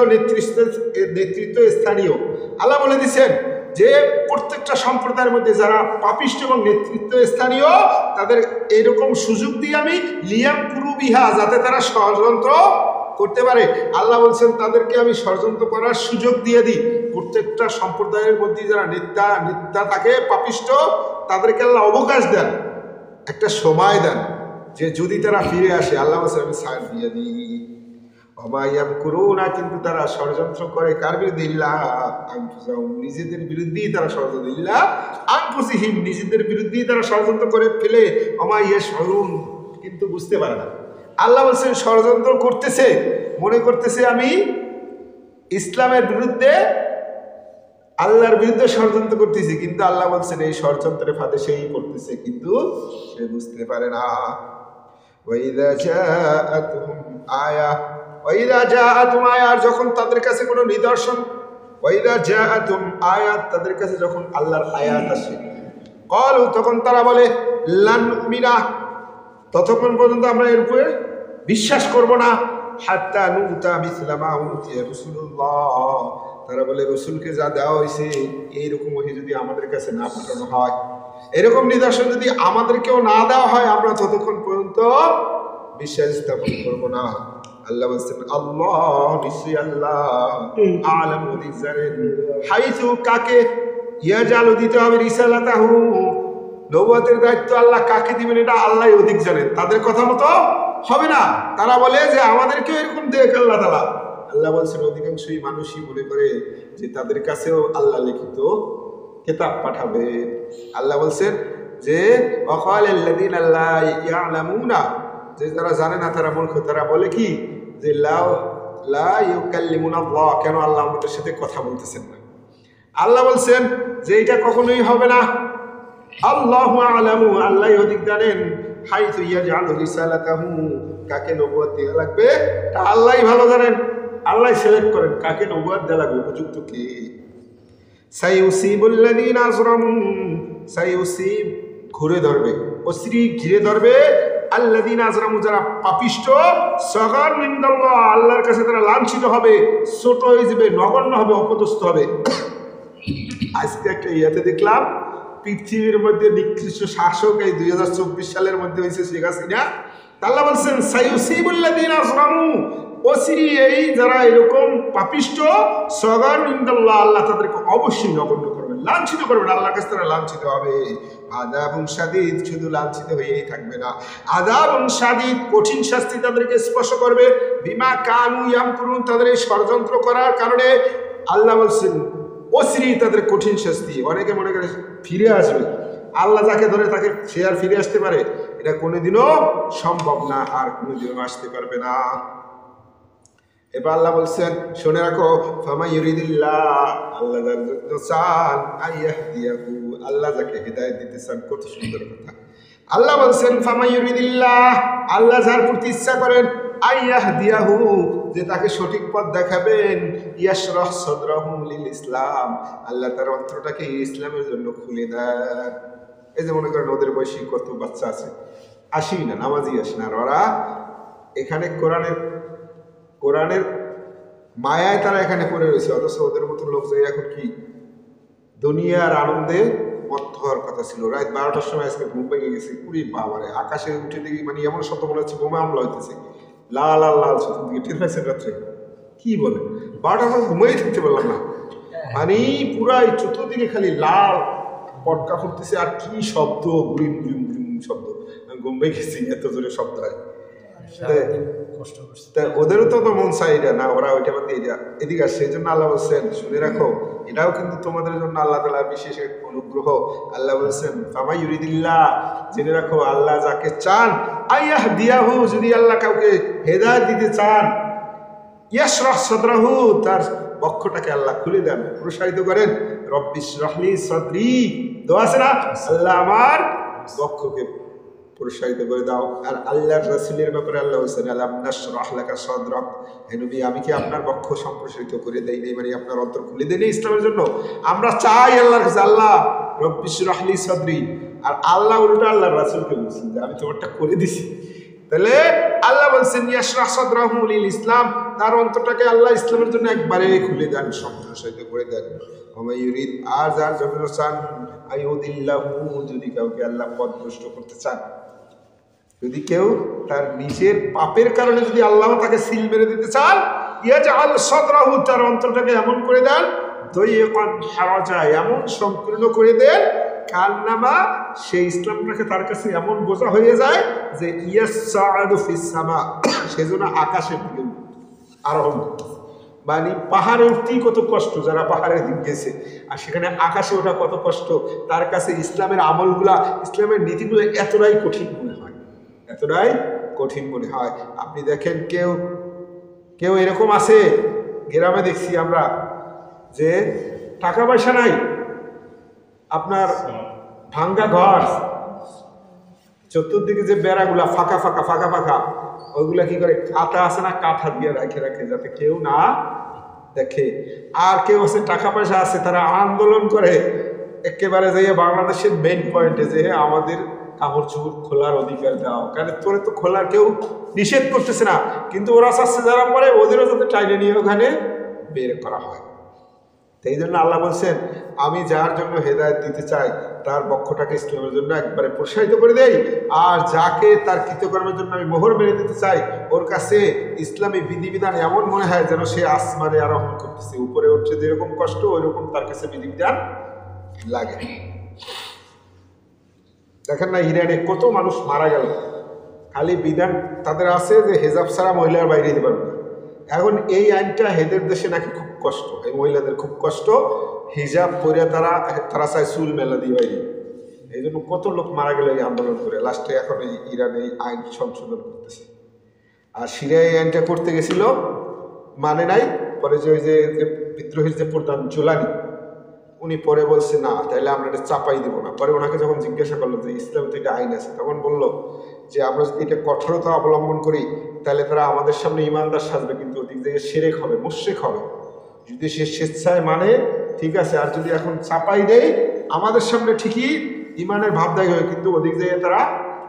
নেতৃত্ব স্থানীয়। আল্লাহ বলে দিচ্ছেন যে প্রত্যেকটা সম্প্রদায়ের মধ্যে যারা পাপিষ্ঠ এবং নেতৃত্ব স্থানীয়, তাদের এরকম সুযোগ দিয়ে আমি লিয়াম কুরুবিহা, যাতে তারা ষড়যন্ত্র করতে পারে। আল্লাহ বলছেন তাদেরকে আমি ষড়যন্ত্র করার সুযোগ দিয়ে দিই। প্রত্যেকটা সম্প্রদায়ের মধ্যে যারা নেতা থাকে পাপিষ্ঠ, তাদেরকে আল্লাহ অবকাশ দেন, একটা সময় দেন যে যদি তারা ফিরে আসে, আল্লাহ বলছেন আমি ছাড় দিয়ে দিই। অমায়াম করুণা, কিন্তু তারা ষড়যন্ত্র করে কার বিরুদ্ধে? নিজেদের বিরুদ্ধেই তারা ষড়যন্ত্র, ইল্লা আনফুসিহিম, নিজেদের বিরুদ্ধেই তারা ষড়যন্ত্র করে ফেলে। অমাইয়া শরুন, কিন্তু বুঝতে পারে না। আল্লাহ বলছেন ষড়যন্ত্র করতেছে, মনে করতেছে আমি ইসলামের বিরুদ্ধে, আল্লাহর বিরুদ্ধে ষড়যন্ত্র করতেছি, কিন্তু আল্লাহ বলছেন এই ষড়যন্ত্রের ফাঁদে সেই করতেছে, কিন্তু সে বুঝতে পারে না। ওয়াইদা জাআতুহুম আয়া, ওয়াইদা জাআতুম আয়া, যখন তাদের কাছে কোনো নিদর্শন, ওয়াইদা জাআতুম আয়াত, তাদের কাছে যখন আল্লাহর আয়াত আসে, ক্বালু, তখন তারা বলে লান নুমিনা, ততক্ষণ পর্যন্ত আমরা এর উপরে বিশ্বাস করব না, হাত্তা নুতা মিসলা মা উতিয়া রাসূলুল্লাহ, তারা বলে রসুলকে যা দেওয়া হয়েছে এইরকম ওহি যদি আমাদের কাছে না পাঠানো হয়, এরকম নিদর্শন যদি আমাদেরকেও না দেওয়া হয়, আমরা ততক্ষণ পর্যন্ত বিশ্বাস স্থাপন করবো না। আল্লাহ বলছেন আল্লাহ, নিশ্চয়ই আল্লাহ আলামু বিজারিন, হাইসু, কাকে, ইয়াজালু দিতে হবে রিসালাতাহু, নবুয়তের দায়িত্ব আল্লাহ কাকে দিবেন এটা আল্লাহ অধিক জানেন। তাদের কথা মতো হবে না। তারা বলে যে আমাদেরকেও এরকম দেখ আল্লাহ তাআলা। আল্লাহ বলছেন অধিকাংশই মানুষই মনে করে যে তাদের কাছেও আল্লাহ লিখিত কিতাব পাঠাবে। আল্লাহ বলছেন যে ওয়াকালাল্লাযীনা লা ইয়ালামুনা, যে যারা জানে না তারা মূর্খ, তারা বলে কি যে লা ইউকাল্লিমুনাল্লাহ, কেন আল্লাহ আমাদের সাথে কথা বলতেছেন না। আল্লাহ বলছেন যে এটা কখনোই হবে না। আল্লাহু আ'লামু, আল্লাহ অধিক জানেন, হাইতু ইয়াজআলু রিসালাতাহু, কাকে নবুয়ত দেওয়া লাগবে তা আল্লাহই ভালো জানেন। আল্লাহ সিলেক্ট করেন কাকে নবুয়ত দেওয়া লাগবে, উপযুক্ত কে। সাইউসিবুল্লাযীনা আজরামু, সাইউসিব ঘুরে ধরবে, অশ্রী ঘিরে ধরবে, আল্লাযীনা আজরামু যারা পাপিষ্ঠ, সগার ইনদাল্লাহ আল্লাহর কাছে তারা লাঞ্ছিত হবে, ছোট হয়ে যাবে, নগণ্য হবে, অপদস্থ হবে। আজকে একটা ইয়াতে দেখলাম পৃথিবীর মধ্যে নিকৃষ্ট শাসক এই 2024 সালের মধ্যে হয়েছে শেখ হাসিনা। আল্লাহ বলছেন সাইউসিবুল্লাযীনা আজরামু, অশ্রী এই যারা এরকম পাপিষ্ঠ, সগার ইনদাল্লাহ আল্লাহ তাদেরকে অবশ্যই নগণ্য করবেন, লাঞ্ছিত করবেন, আল্লাহর কাছে তারা লাঞ্ছিত হবে। আযাবুন শাদীদ, শুধু লাঞ্ছিত হয়েই থাকবে না, আযাবুন শাদীদ কঠিন শাস্তি তাদেরকে স্পর্শ করবে। বিমা কানু ইয়ামকুরুন, তাদের এই ষড়যন্ত্র করার কারণে আল্লাহ বলছেন অশ্রী তাদের কঠিন শাস্তি। অনেকে মনে করে ফিরে আসবে, আল্লাহ যাকে ধরে তাকে সে আর ফিরে আসতে পারে? এটা কোনোদিনও সম্ভব না, আর কোনোদিনও আসতে পারবে না। এবার আল্লাহ বলছেন শুনে রাখো, ফামা ইউরিদিল্লাহ, আল্লাহ যার জন্য চান, আইয়াহদিয়াহু, আল্লাহ যাকে হিদায়াত দিতে চান। কত সুন্দর কথা। আল্লাহ বলছেন ফামা ইউরিদিল্লাহ, আল্লাহ যার প্রতি ইচ্ছা করেন, আইয়াহদিয়াহু, যে তাকে সঠিক পথ দেখাবেন, ইয়াশরাহ সাদরাহু লিল ইসলাম, আল্লাহ তার অন্তরটাকে ইসলামের জন্য খুলে দেন। এই যে মনে করেন ওদের বয়সী কত বাচ্চা আছে, আসি না, নামাজই আসে না, আর ওরা এখানে কোরআনের মায়ায় তারা এখানে পড়ে রয়েছে, অথচ ওদের মতো লোক যে এখন কি দুনিয়ার আনন্দে মত্ত হওয়ার কথা ছিল। রাত 12টার সময় আজকে ঘুম ভেঙে গেছে, পুরি বাবারে, আকাশে উঠে দেখি মানে এমন শব্দ মনে হচ্ছে বোমা হামলা হইতেছে, লাল লাল লাল চতুর্দিকে। টের পাইছেন রাত্রে কি বলে 12টার সময় ঘুমাই থাকতে পারলাম না, মানে পুরাই চতুর্দিকে খালি লাল পটকা ফুটতেছে, আর কি শব্দ, গুরিম গুরিম গুরিম শব্দ। আমি ঘুম ভেঙে গেছি, এত জোরে শব্দ হয়। ওদেরও তো মন চাই না, ওরা ওইটা বাদ দিয়ে এদিকে আসছে। এই জন্য আল্লাহ বলছেন শুনে রাখো, এটাও কিন্তু তোমাদের জন্য আল্লাহ তাআলা বিশেষ এক অনুগ্রহ। আল্লাহ বলছেন ফামা ইউরিদিল্লাহ, জেনে রাখো আল্লাহ যাকে চান, আইয়াহদিয়াহু, যদি আল্লাহ কাউকে হেদায়েত দিতে চান, ইয়াশরাহ সাদরাহু, তার বক্ষটাকে আল্লাহ খুলে দেন, প্রসারিত করেন। রব্বিশরাহ লি সাদরি, দোয়া আছে না, আল্লাহ আমার বক্ষকে প্রসারিত করে দাও। আর আল্লাহর রাসূলের ব্যাপারে আল্লাহ বলেছেন আলাম নাশরাহ লাকা সাদরাক, হে নবী আমি কি আপনার বক্ষ সম্প্রসারিত করে দেই নাই, মানে আপনার অন্তর খুলে দেই নাই ইসলামের জন্য। আমরা চাই আল্লাহর কাছে, আল্লাহ রব্বিশরাহ লি সাদরি, আর আল্লাহ উল্টো আল্লাহর রাসূলকে বলছেন যে আমি তোমারটা করে দিছি। তাহলে আল্লাহ বলছেন ইয়াশরাহ সাদরাহু লিল ইসলাম, তার অন্তরটাকে আল্লাহ ইসলামের জন্য একবারে খুলে দেন, সম্প্রসারিত করে দেন। ওমা ইউরিদ, আর যার জন্য চান, আইউদিল্লাহু, যদি কাউকে আল্লাহ পথভ্রষ্ট করতে চান, যদি কেউ তার নিজের পাপের কারণে যদি আল্লাহ তাকে সিল মেরে দিতে চান, ইয়াজআল সাদরাহু, তার অন্তরটাকে এমন করে দেন, দাইয়াকান হারাজা, এমন সংকীর্ণ করে দেন, কান্নামা সেই ইসলামটাকে তার কাছে এমন বোঝা হয়ে যায় যে ইয়াসআদু ফিস সামা, সেজন্য আকাশে আরোহণ, মানে পাহাড়ে উঠতেই কত কষ্ট, যারা পাহাড়ে দিক গেছে, আর সেখানে আকাশে ওঠা কত কষ্ট, তার কাছে ইসলামের আমলগুলা, ইসলামের নীতিগুলো এতটাই কঠিন মনে হয়, এতটাই কঠিন মনে হয়। আপনি দেখেন কেউ কেউ এরকম আছে, গ্রামে দেখছি আমরা, যে টাকা পয়সা নাই, আপনার ভাঙ্গা ঘর, চতুর্দিকে যে বেড়াগুলা ফাঁকা ফাঁকা ফাঁকা ফাঁকা, ওইগুলা কি করে, কাঁথা আছে না, কাঁথা দিয়ে রাখে রাখে যাতে কেউ না দেখে। আর কেউ আছে টাকা পয়সা আছে, তারা আন্দোলন করে একেবারে যাইয়ে বাংলাদেশের মেইন পয়েন্টে, যে আমাদের কাপড় চোপড় খোলার অধিকার দাও, কারণ তোরে তো খোলার কেউ নিষেধ করতেছে না, কিন্তু ওরা চাচ্ছে যারা পরে ওদেরও যাতে টাইনে নিয়ে ওখানে বের করা হয়। এই জন্য আল্লাহ বলছেন আমি যার জন্য হেদায়েত দিতে চাই তার বক্ষটাকে ইসলামের জন্য একবারে প্রসারিত করে দেই, আর যাকে তার কৃতকর্মের জন্য আমি মোহর মেরে দিতে চাই, ওর কাছে ইসলামী বিধিবিধান এমন মনে হয় যেন সে আসমানে আরোহণ করতেছে, উপরে উঠছে যেরকম কষ্ট ওইরকম তার কাছে বিধিবিধান লাগে। দেখেন না ইরানে কত মানুষ মারা গেল, খালি বিধান তাদের আছে যে হেজাব ছাড়া মহিলার বাইরে যেতে পারবে না। এখন এই আইনটা হেদের দেশে নাকি খুব কষ্ট, এই মহিলাদের খুব কষ্ট, হিজাব পরে তারা তারা চায় চুল মেলা দিয়ে বাইরে। এই জন্য কত লোক মারা গেল এই আন্দোলন করে, লাস্টে এখন এই ইরানে এই আইন সংশোধন করতেছে। আর সিরিয়ায় এই আইনটা করতে গেছিল, মানে নাই, পরে যে ওই যে বিদ্রোহীর যে প্রধান জোলানি উনি পরে বলছে না তাইলে আমরা এটা চাপাই দেবো না। পরে ওনাকে যখন জিজ্ঞাসা করলো যে ইসলাম তো এটা আইন আছে, তখন বললো যে আমরা যদি এটা কঠোরতা অবলম্বন করি তাহলে তারা আমাদের সামনে ইমানদার সাজবে, কিন্তু ওদিক থেকে সেরেক হবে, মুশরিক হবে। যদি সে স্বেচ্ছায় মানে ঠিক আছে, আর যদি এখন চাপাই দেয় আমাদের সামনে ঠিকই ইমানের ভাবদায়ী হবে, কিন্তু ওদিক থেকে তারা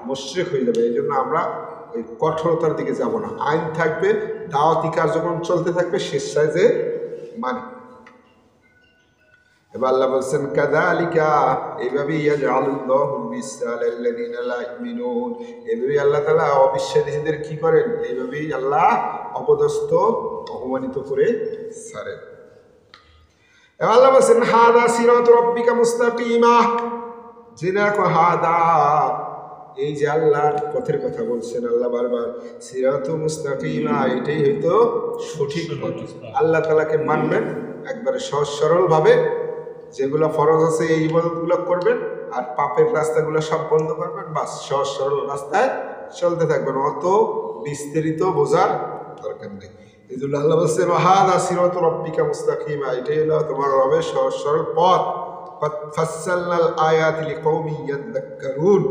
মুশরিক হয়ে যাবে। এই জন্য আমরা ওই কঠোরতার দিকে যাব না, আইন থাকবে, দাওয়াতি কার্যক্রম চলতে থাকবে, স্বেচ্ছায় যে মানে। এবার আল্লাহ বলছেন কাযালিকা, এইভাবেই ইয়াজআলুল্লাহু বিসালাল্লাযিনা লা ইউমিনুন, এইভাবেই আল্লাহ তাআলা অবিশ্বাসীদের কি করেন, এইভাবেই আল্লাহ অপদস্থ অপমানিত করে ছাড়েন। এবার আল্লাহ বলছেন হাদা সিরাতু রাব্বিকা মুস্তাকিমা, জেনে রাখো হাদা, এই যে আল্লাহর পথের কথা বলছেন আল্লাহ বারবার, সিরাতু মুস্তাকিমা, এটাই হয়তো সঠিক পথ। আল্লাহ তাআলাকে মানবেন একবারে সহজ সরল ভাবে, যেগুলো ফরজ আছে এই ইবাদতগুলো করবেন, আর পাপের রাস্তাগুলো সব বন্ধ করবেন, বাস সহজ সরল রাস্তায় চলতে থাকবেন, অত বিস্তারিত বোঝার দরকার নেই। এই জন্য আল্লাহ বলছেন হাদা সিরাতু রাব্বিকা মুস্তাকিমা, এটাই হলো তোমার রবের সহজ সরল পথ। কদ ফাসসালনাল আয়াতি লিকাউমিন ইয়াযাক্কারুন,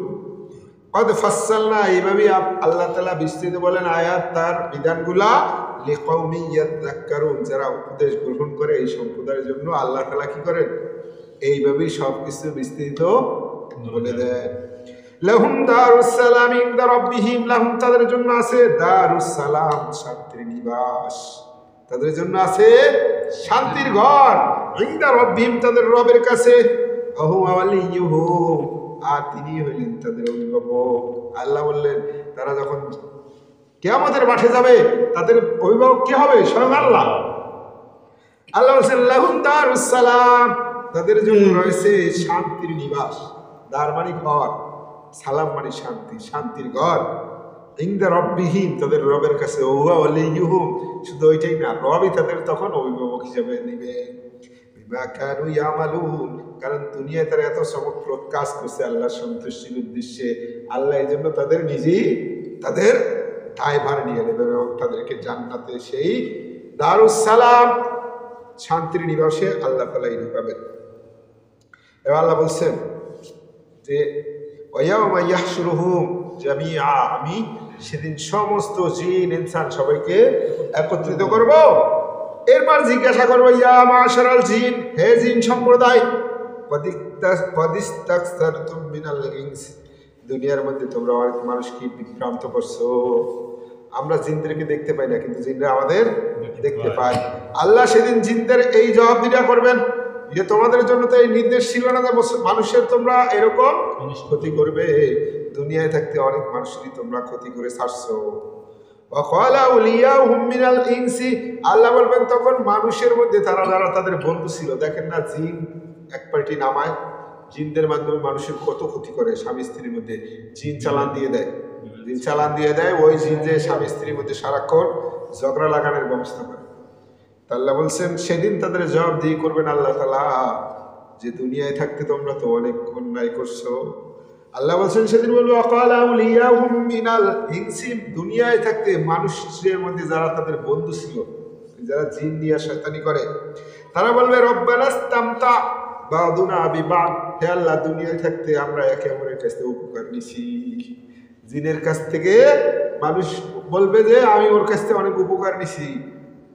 কদ ফাসসালনা, এইভাবেই আল্লাহ তাআলা বিস্তৃত বলেন আয়াত, তার বিধানগুলা, লিকাউমিন ইয়াযাক্কারুন, যারা উপদেশ গ্রহণ করে এই সম্প্রদায়ের জন্য আল্লাহ তাআলা কি করেন, এইভাবেই সবকিছু বিস্তৃত বলে দেন। লাহুম দারুস সালাম ইনদা রাব্বিহিম, লাহুম তাদের জন্য আছে দারুস সালাম, শান্তির নিবাস, তাদের জন্য আছে শান্তির ঘর, ইনদা রাব্বিহিম তাদের রবের কাছে, আহু ওয়ালিয়ুহুম, আর তিনি হইলেন তাদের অভিভাবক। আল্লাহ বললেন তারা যখন কিয়ামতের মাঠে যাবে তাদের অভিভাবক কি হবে, স্বয়ং আল্লাহ। আল্লাহ বলছেন লাহুম দারুস সালাম, তাদের জন্য রয়েছে শান্তির নিবাস, দার মানে ঘর, সালাম মানে শান্তি, শান্তির ঘর, ইনদা রাব্বিহিম তাদের রবের কাছে, ওয়া ওয়ালিয়ুহুম, শুধু ওইটাই না, রবই তাদের তখন অভিভাবক হিসেবে নিবে, বিমা কানু ইয়ামালুন, কারণ দুনিয়ায় তারা এত চমকপ্রদ কাজ করছে আল্লাহর সন্তুষ্টির উদ্দেশ্যে, আল্লাহ এই জন্য তাদের নিজেই তাদের দায়ভার নিয়ে নেবেন এবং তাদেরকে জান্নাতে সেই দারুস সালাম শান্তির নিবাসে আল্লাহ তাআলাই ঢুকাবেন। এবার আল্লাহ বলছেন যে ওয়ায়াউমা ইয়াহশুরুহুম জামিআ, আমি সেদিন সমস্ত জিন ইনসান সবাইকে একত্রিত করব, এরপর জিজ্ঞাসা করবো ইয়া মাশারাল জিন, হে জিন সম্প্রদায়, কদিস্তাকসারতুম মিনাল ইনস, দুনিয়ার মধ্যে তোমরা অনেক মানুষকে বিভ্রান্ত করছো। আমরা জিনদেরকে দেখতে পাই না, কিন্তু জিনরা আমাদের দেখতে পায়। আল্লাহ সেদিন জিনদের এই জবাবদিহিতা করবেন যে তোমাদের জন্য তো এই নির্দেশ ছিল না যে মানুষের তোমরা এরকম ক্ষতি করবে, দুনিয়ায় থাকতে অনেক মানুষেরই তোমরা ক্ষতি করে ছাড়ছো। আল্লাহ বলবেন তখন মানুষের মধ্যে তারা যারা তাদের বন্ধু ছিল, দেখেন না জিন এক পার্টি নামায়, জিনদের মাধ্যমে মানুষের কত ক্ষতি করে, স্বামী স্ত্রীর মধ্যে জিন চালান দিয়ে দেয়, জিন চালান দিয়ে দেয়, ওই জিন যে স্বামী স্ত্রীর মধ্যে সারাক্ষণ ঝগড়া লাগানোর ব্যবস্থা করে। আল্লাহ বলছেন সেদিন তাদের জবাবদিহি করবেন আল্লাহ তাআলা যে দুনিয়ায় থাকতে তোমরা তো অনেক অন্যায় করছো। আল্লাহ বলছেন সেদিন বলবো ওয়াকালা আউলিয়াহুম মিনাল ইনসি, দুনিয়ায় থাকতে মানুষের মধ্যে যারা তাদের বন্ধু ছিল, যারা জিন নিয়ে শয়তানি করে, তারা বলবে রব্বানাস্তামতা বাদুনা বিবাদ, হে আল্লাহ দুনিয়ায় থাকতে আমরা একে অপরের কাছ থেকে উপকার নিছি। জিনের কাছ থেকে মানুষ বলবে যে আমি ওর কাছ থেকে অনেক উপকার নিছি,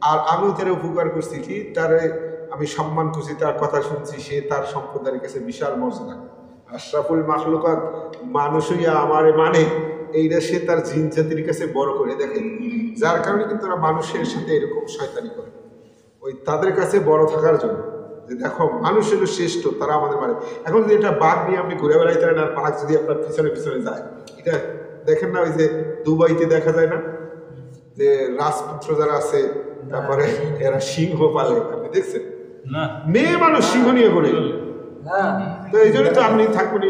আর আমিও তার উপকার করছি, কি তারে আমি সম্মান করছি, তার কথা শুনছি, সে তার সম্প্রদায়ের কাছে বিশাল মর্যাদা, আশরাফুল মাখলুকাত, মানুষ হইয়া আমারে মানে, এইটা সে তার জিন জাতির কাছে বড় করে দেখে, যার কারণে কিন্তু তারা মানুষের সাথে এরকম শয়তানি করে, ওই তাদের কাছে বড় থাকার জন্য, যে দেখো মানুষ হলো শ্রেষ্ঠ, তারা আমাদের মানে। এখন যদি এটা বাঘ নিয়ে আপনি ঘুরে বেড়াইতে পারেন, আর বাঘ যদি আপনার পিছনে পিছনে যায়, এটা দেখেন না, ওই যে দুবাইতে দেখা যায় না যে রাজপুত্র যারা আছে, তারপরে এরা সিংহ পালে, আপনি দেখছেন, মেয়ে মানুষ সিংহ নিয়ে ঘুরে, তো এই জন্যই তো আপনি থাকবেন।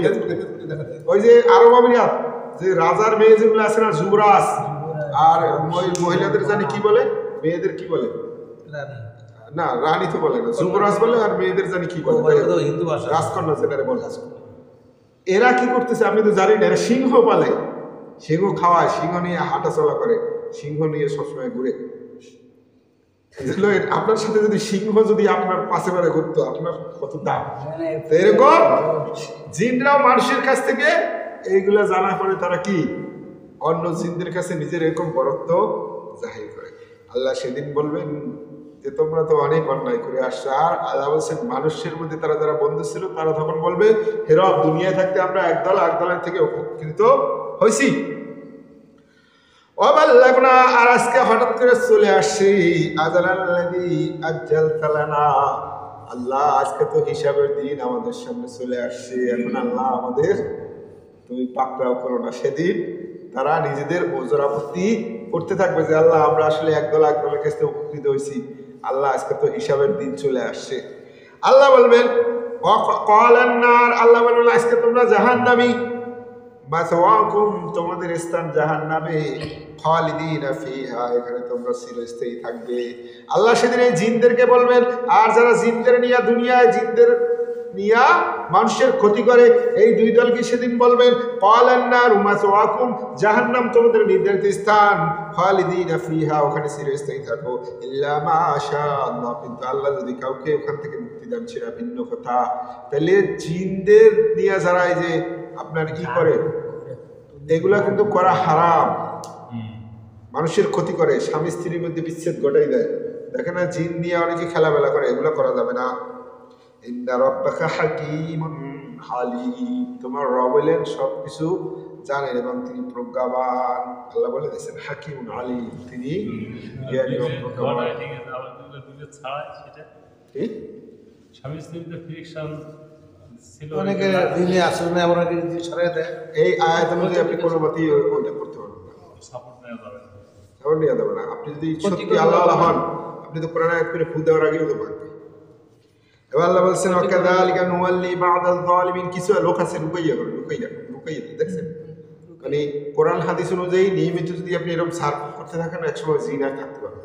ওই যে আরব আমিরাত যে রাজার মেয়ে যেগুলো আছে না, যুবরাজ, আর ওই মহিলাদের জানি কি বলে, মেয়েদের কি বলে, না রানী তো বলে না, যুবরাজ বলে, আর মেয়েদের জানি কি বলে, হিন্দু ভাষা রাজকন্যা যেটা বলে। এরা কি করতেছে আমি তো জানি না, এরা সিংহ পালে, সিংহ খাওয়ায়, সিংহ নিয়ে হাঁটা চলা করে, সিংহ নিয়ে সবসময় ঘুরে। আপনার সাথে যদি সিংহ যদি আপনার পাশে বেড়ে ঘুরতো, আপনার কত দাম। এরকম জিনরাও মানুষের কাছ থেকে এইগুলা জানা পরে তারা কি অন্য জিনদের কাছে নিজের এরকম বরত্ব জাহির করে। আল্লাহ সেদিন বলবেন যে তোমরা তো অনেক অন্যায় করে আসছো। আর আল্লাহ বলছেন মানুষের মধ্যে তারা যারা বন্ধু ছিল তারা তখন বলবে, হে রব, দুনিয়ায় থাকতে আমরা একদল আরেকদলের থেকে উপকৃত হয়েছি। অবাল্লাগনা, আর আজকে হঠাৎ করে চলে আসছি, আজালাল্লাযী আজ্জালতা লানা, আল্লাহ আজকে তো হিসাবের দিন আমাদের সামনে চলে আসছে। এখন আল্লাহ আমাদের তুমি পাকড়াও করো না। সেদিন তারা নিজেদের ওজর আপত্তি করতে থাকবে যে আল্লাহ আমরা আসলে একদল একদলের কাছে উপকৃত হয়েছি, আল্লাহ আজকে তো হিসাবের দিন চলে আসছে। আল্লাহ বলবেন ক্বালান নার, আল্লাহ বলবেন আজকে তোমরা জাহান্নামী, মাসওয়াকুম তোমাদের স্থান জাহান্নামে, খালিদিনা ফিহা এখানে তোমরা চিরস্থায়ী থাকবে। আল্লাহ সেদিন এই জিনদেরকে বলবেন, আর যারা জিনদের নিয়ে দুনিয়ায় জিনদের নিয়া মানুষের ক্ষতি করে, এই দুই দলকে সেদিন বলবেন ক্বালান নার মাসওয়াকুম, জাহান্নাম তোমাদের নির্ধারিত স্থান, খালিদিনা ফিহা ওখানে চিরস্থায়ী থাকো, ইল্লা মা শা আল্লাহ, কিন্তু আল্লাহ যদি কাউকে ওখান থেকে মুক্তি দেন সেটা ভিন্ন কথা। তাহলে জিনদের নিয়ে যারা এই যে আপনার কি করে, এগুলা কিন্তু করা হারাম, মানুষের ক্ষতি করে, স্বামী স্ত্রীর মধ্যে বিচ্ছেদ ঘটাই দেয়। দেখে না জিন নিয়ে অনেকে খেলাবেলা করে, এগুলো করা যাবে না। ইন্না রাব্বাকা হাকীমুন হালিম, তোমার রব হলেন সবকিছু জানেন এবং তিনি প্রজ্ঞাবান। আল্লাহ বলে দিয়েছেন হাকীমুন আলিম, তিনি জ্ঞানী ও প্রজ্ঞাবান। স্বামী স্ত্রীতে ফ্রিকশন ছিল, অনেকে দিনে আশ্রমে এমন অনেকে ছড়াই দেয়। এই আয়াতের মধ্যে আপনি কোনো মতেই ওটা করতে পারবেন না, সাপোর্ট নেওয়া যাবে না, সাপোর্ট নেওয়া যাবে না। আপনি যদি সত্যি আল্লাহ আল্লাহ হন, আপনি তো কোরআন আয়াত করে ফু দেওয়ার আগেও তো পারবেন। এবার আল্লাহ বলছেন ওয়াকাযালিকা নুওয়াল্লি বা'দাল যালিমিন, কিছু লোক আছে লুকাইয়া করে, লুকাইয়া দেখছেন। মানে কোরআন হাদিস অনুযায়ী নিয়মিত যদি আপনি এরকম সার্ভ করতে থাকেন, একসময় জিন আর থাকতে পারবে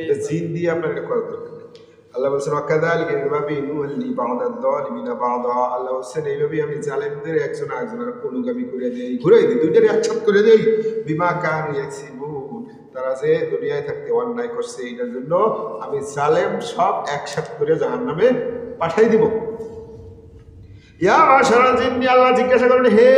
না, জিন দিয়ে আপনার এটা করার দরকার নেই। আল্লাহ বলছেন ওয়াকাযালিকা এইভাবে নুওয়াল্লি বা'দাল যালিমিনা বা'দা, আল্লাহ বলছেন এইভাবেই আমি জালেমদের একজন আরেকজনের অনুগামী করে দেই, ঘুরাই দিই, দুইটারই একসাথ করে দেই। বিমা কানু ইয়াকসিবুন, তারা যে দুনিয়ায় থাকতে অন্যায় করছে এটার জন্য আমি জালেম সব একসাথে করে জাহান্নামে পাঠাই দিব। ইয়া মাশারাল জিন্নি, আল্লাহ জিজ্ঞাসা করেন হে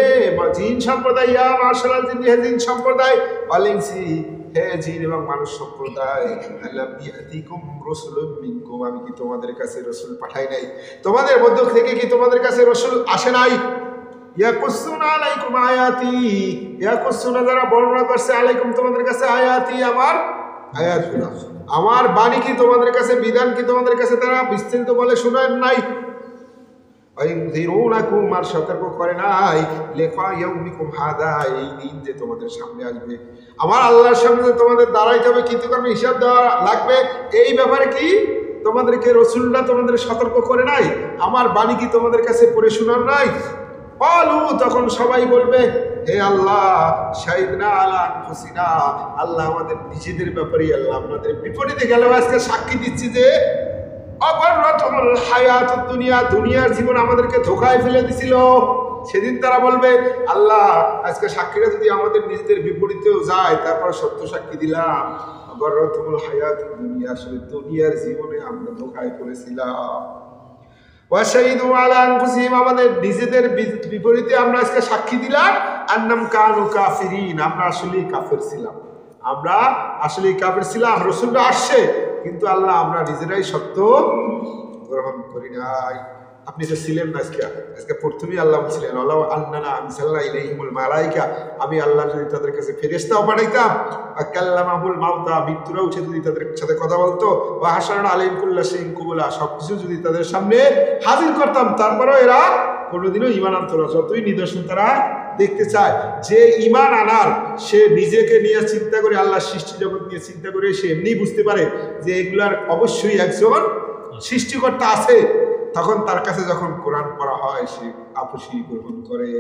জিন সম্প্রদায়, ইয়া মাশারাল জিন্নি, হে জিন সম্প্রদায়, ওয়ালিনসি হে জিন এবং মানুষ সম্প্রদায়, আলাম ইয়াতিকুম রাসূলুম মিনকুম, আমি কি তোমাদের কাছে রাসূল পাঠাই নাই? তোমাদের মধ্য থেকে কি তোমাদের কাছে রাসূল আসে নাই? ইয়াকুসুনা আলাইকুম আয়াতি, ইয়াকুসুনা যারা বর্ণনা করছে আলাইকুম তোমাদের কাছে আয়াতি, আমার আয়াতগুলো, আমার বাণী কি তোমাদের কাছে, বিধান কি তোমাদের কাছে তারা বিস্তারিত বলে শোনায় নাই? ওয়াইনযিরুনাকুম, আর সতর্ক করে নাই, লিকা ইয়াউমিকুম হাদা, এই দিন যে তোমাদের সামনে আসবে, আমার আল্লাহর সামনে যে তোমাদের দাঁড়াইতে হবে, কৃতকর্মে হিসাব দেওয়া লাগবে, এই ব্যাপারে কি তোমাদেরকে রাসূলরা তোমাদের সতর্ক করে নাই? আমার বাণী কি তোমাদের কাছে পড়ে শোনার নাই? ক্বালু, তখন সবাই বলবে হে আল্লাহ শাহিদনা আলা আনফুসিনা, আল্লাহ আমাদের নিজেদের ব্যাপারে আল্লাহ আপনাদের বিপরীতে গেল, আজকে সাক্ষী দিচ্ছি যে অগররাতুল হায়াতুদ দুনিয়া, দুনিয়ার জীবন আমাদেরকে ধোঁকায় ফেলে দিছিল। সেদিন তারা বলবে আল্লাহ আজকে সাক্ষীরা যদি আমাদের নিজেদের বিপরীতেও যায়, তারপর সত্য সাক্ষী দিলাম, অগররাতুল হায়াতুদ দুনিয়া, আসলে দুনিয়ার জীবনে আমরা ধোঁকায় পড়েছিলাম। ওয়াশাহিদু আলা আনফুসিহিম, আমাদের নিজেদের বিপরীতে আমরা আজকে সাক্ষী দিলাম, আন্নাম কানু কাফিরিন, আমরা আসলেই কাফের ছিলাম, আমরা আসলেই কাফের ছিলাম। রাসূলরা আসছে কিন্তু আল্লাহ আমরা নিজেরাই সত্য গ্রহণ করি নাই। আপনি তো ছিলেন না, আজকে প্রথমেই আল্লাহ বলছিলেন ওয়ালাউ আন্নানা আনসালনা ইলাইহিমুল মালাইকা, আমি আল্লাহ যদি তাদের কাছে ফেরেশতাও পাঠাইতাম, আকাল্লামাহুল মাউতা, মৃত্যুরা উঠে যদি তাদের সাথে কথা বলতো, ওয়া হাশারনা আলাইহিম কুল্লা শাইইন কুবুলা, সবকিছু যদি তাদের সামনে হাজির করতাম, তারপরেও এরা কোনোদিনও ঈমান আনতো না, যতই নিদর্শন তারা দেখতে চায়। যে ঈমান আনার, সে নিজেকে নিয়ে চিন্তা করে, আল্লাহ সৃষ্টি জগৎ নিয়ে চিন্তা করে, সে এমনিই বুঝতে পারে যে এগুলার অবশ্যই একজন সৃষ্টিকর্তা আছে। তখন তার কাছে যখন কোরআন পড়া হয় সে আপসি গ্রহণ করে,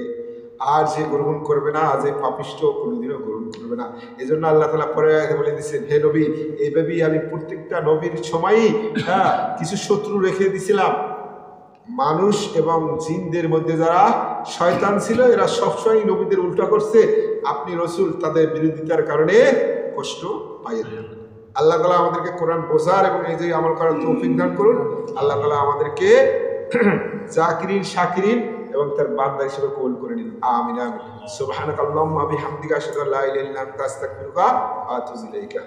আর যে গ্রহণ করবে না, যে পাপিষ্ট কোনোদিনও গ্রহণ করবে না। এই জন্য আল্লাহ তাআলা পরে বলে দিচ্ছেন, হে নবী, এইভাবেই আমি প্রত্যেকটা নবীর সময়ই কিছু শত্রু রেখে দিছিলাম। মানুষ এবং জিনদের মধ্যে যারা শয়তান ছিল, এরা সবসময় নবীদের উল্টা করছে। আপনি রসুল তাদের বিরোধিতার কারণে কষ্ট পাইয়েন। আল্লাহ তাআলা আমাদেরকে কোরআন বোঝার এবং এই যে আমল করার তৌফিক দান করুন। আল্লাহ তাআলা আমাদেরকে জাকিরিন শাকিরিন এবং তার বান্দা হিসেবে কবুল করে নিন। আমিন আমিন। সুবহানাকাল্লাহুম্মা বিহামদিকা আশহাদু আল্লা ইলাহা ইল্লা আনতা আস্তাগফিরুকা ওয়া আতুবু ইলাইকা।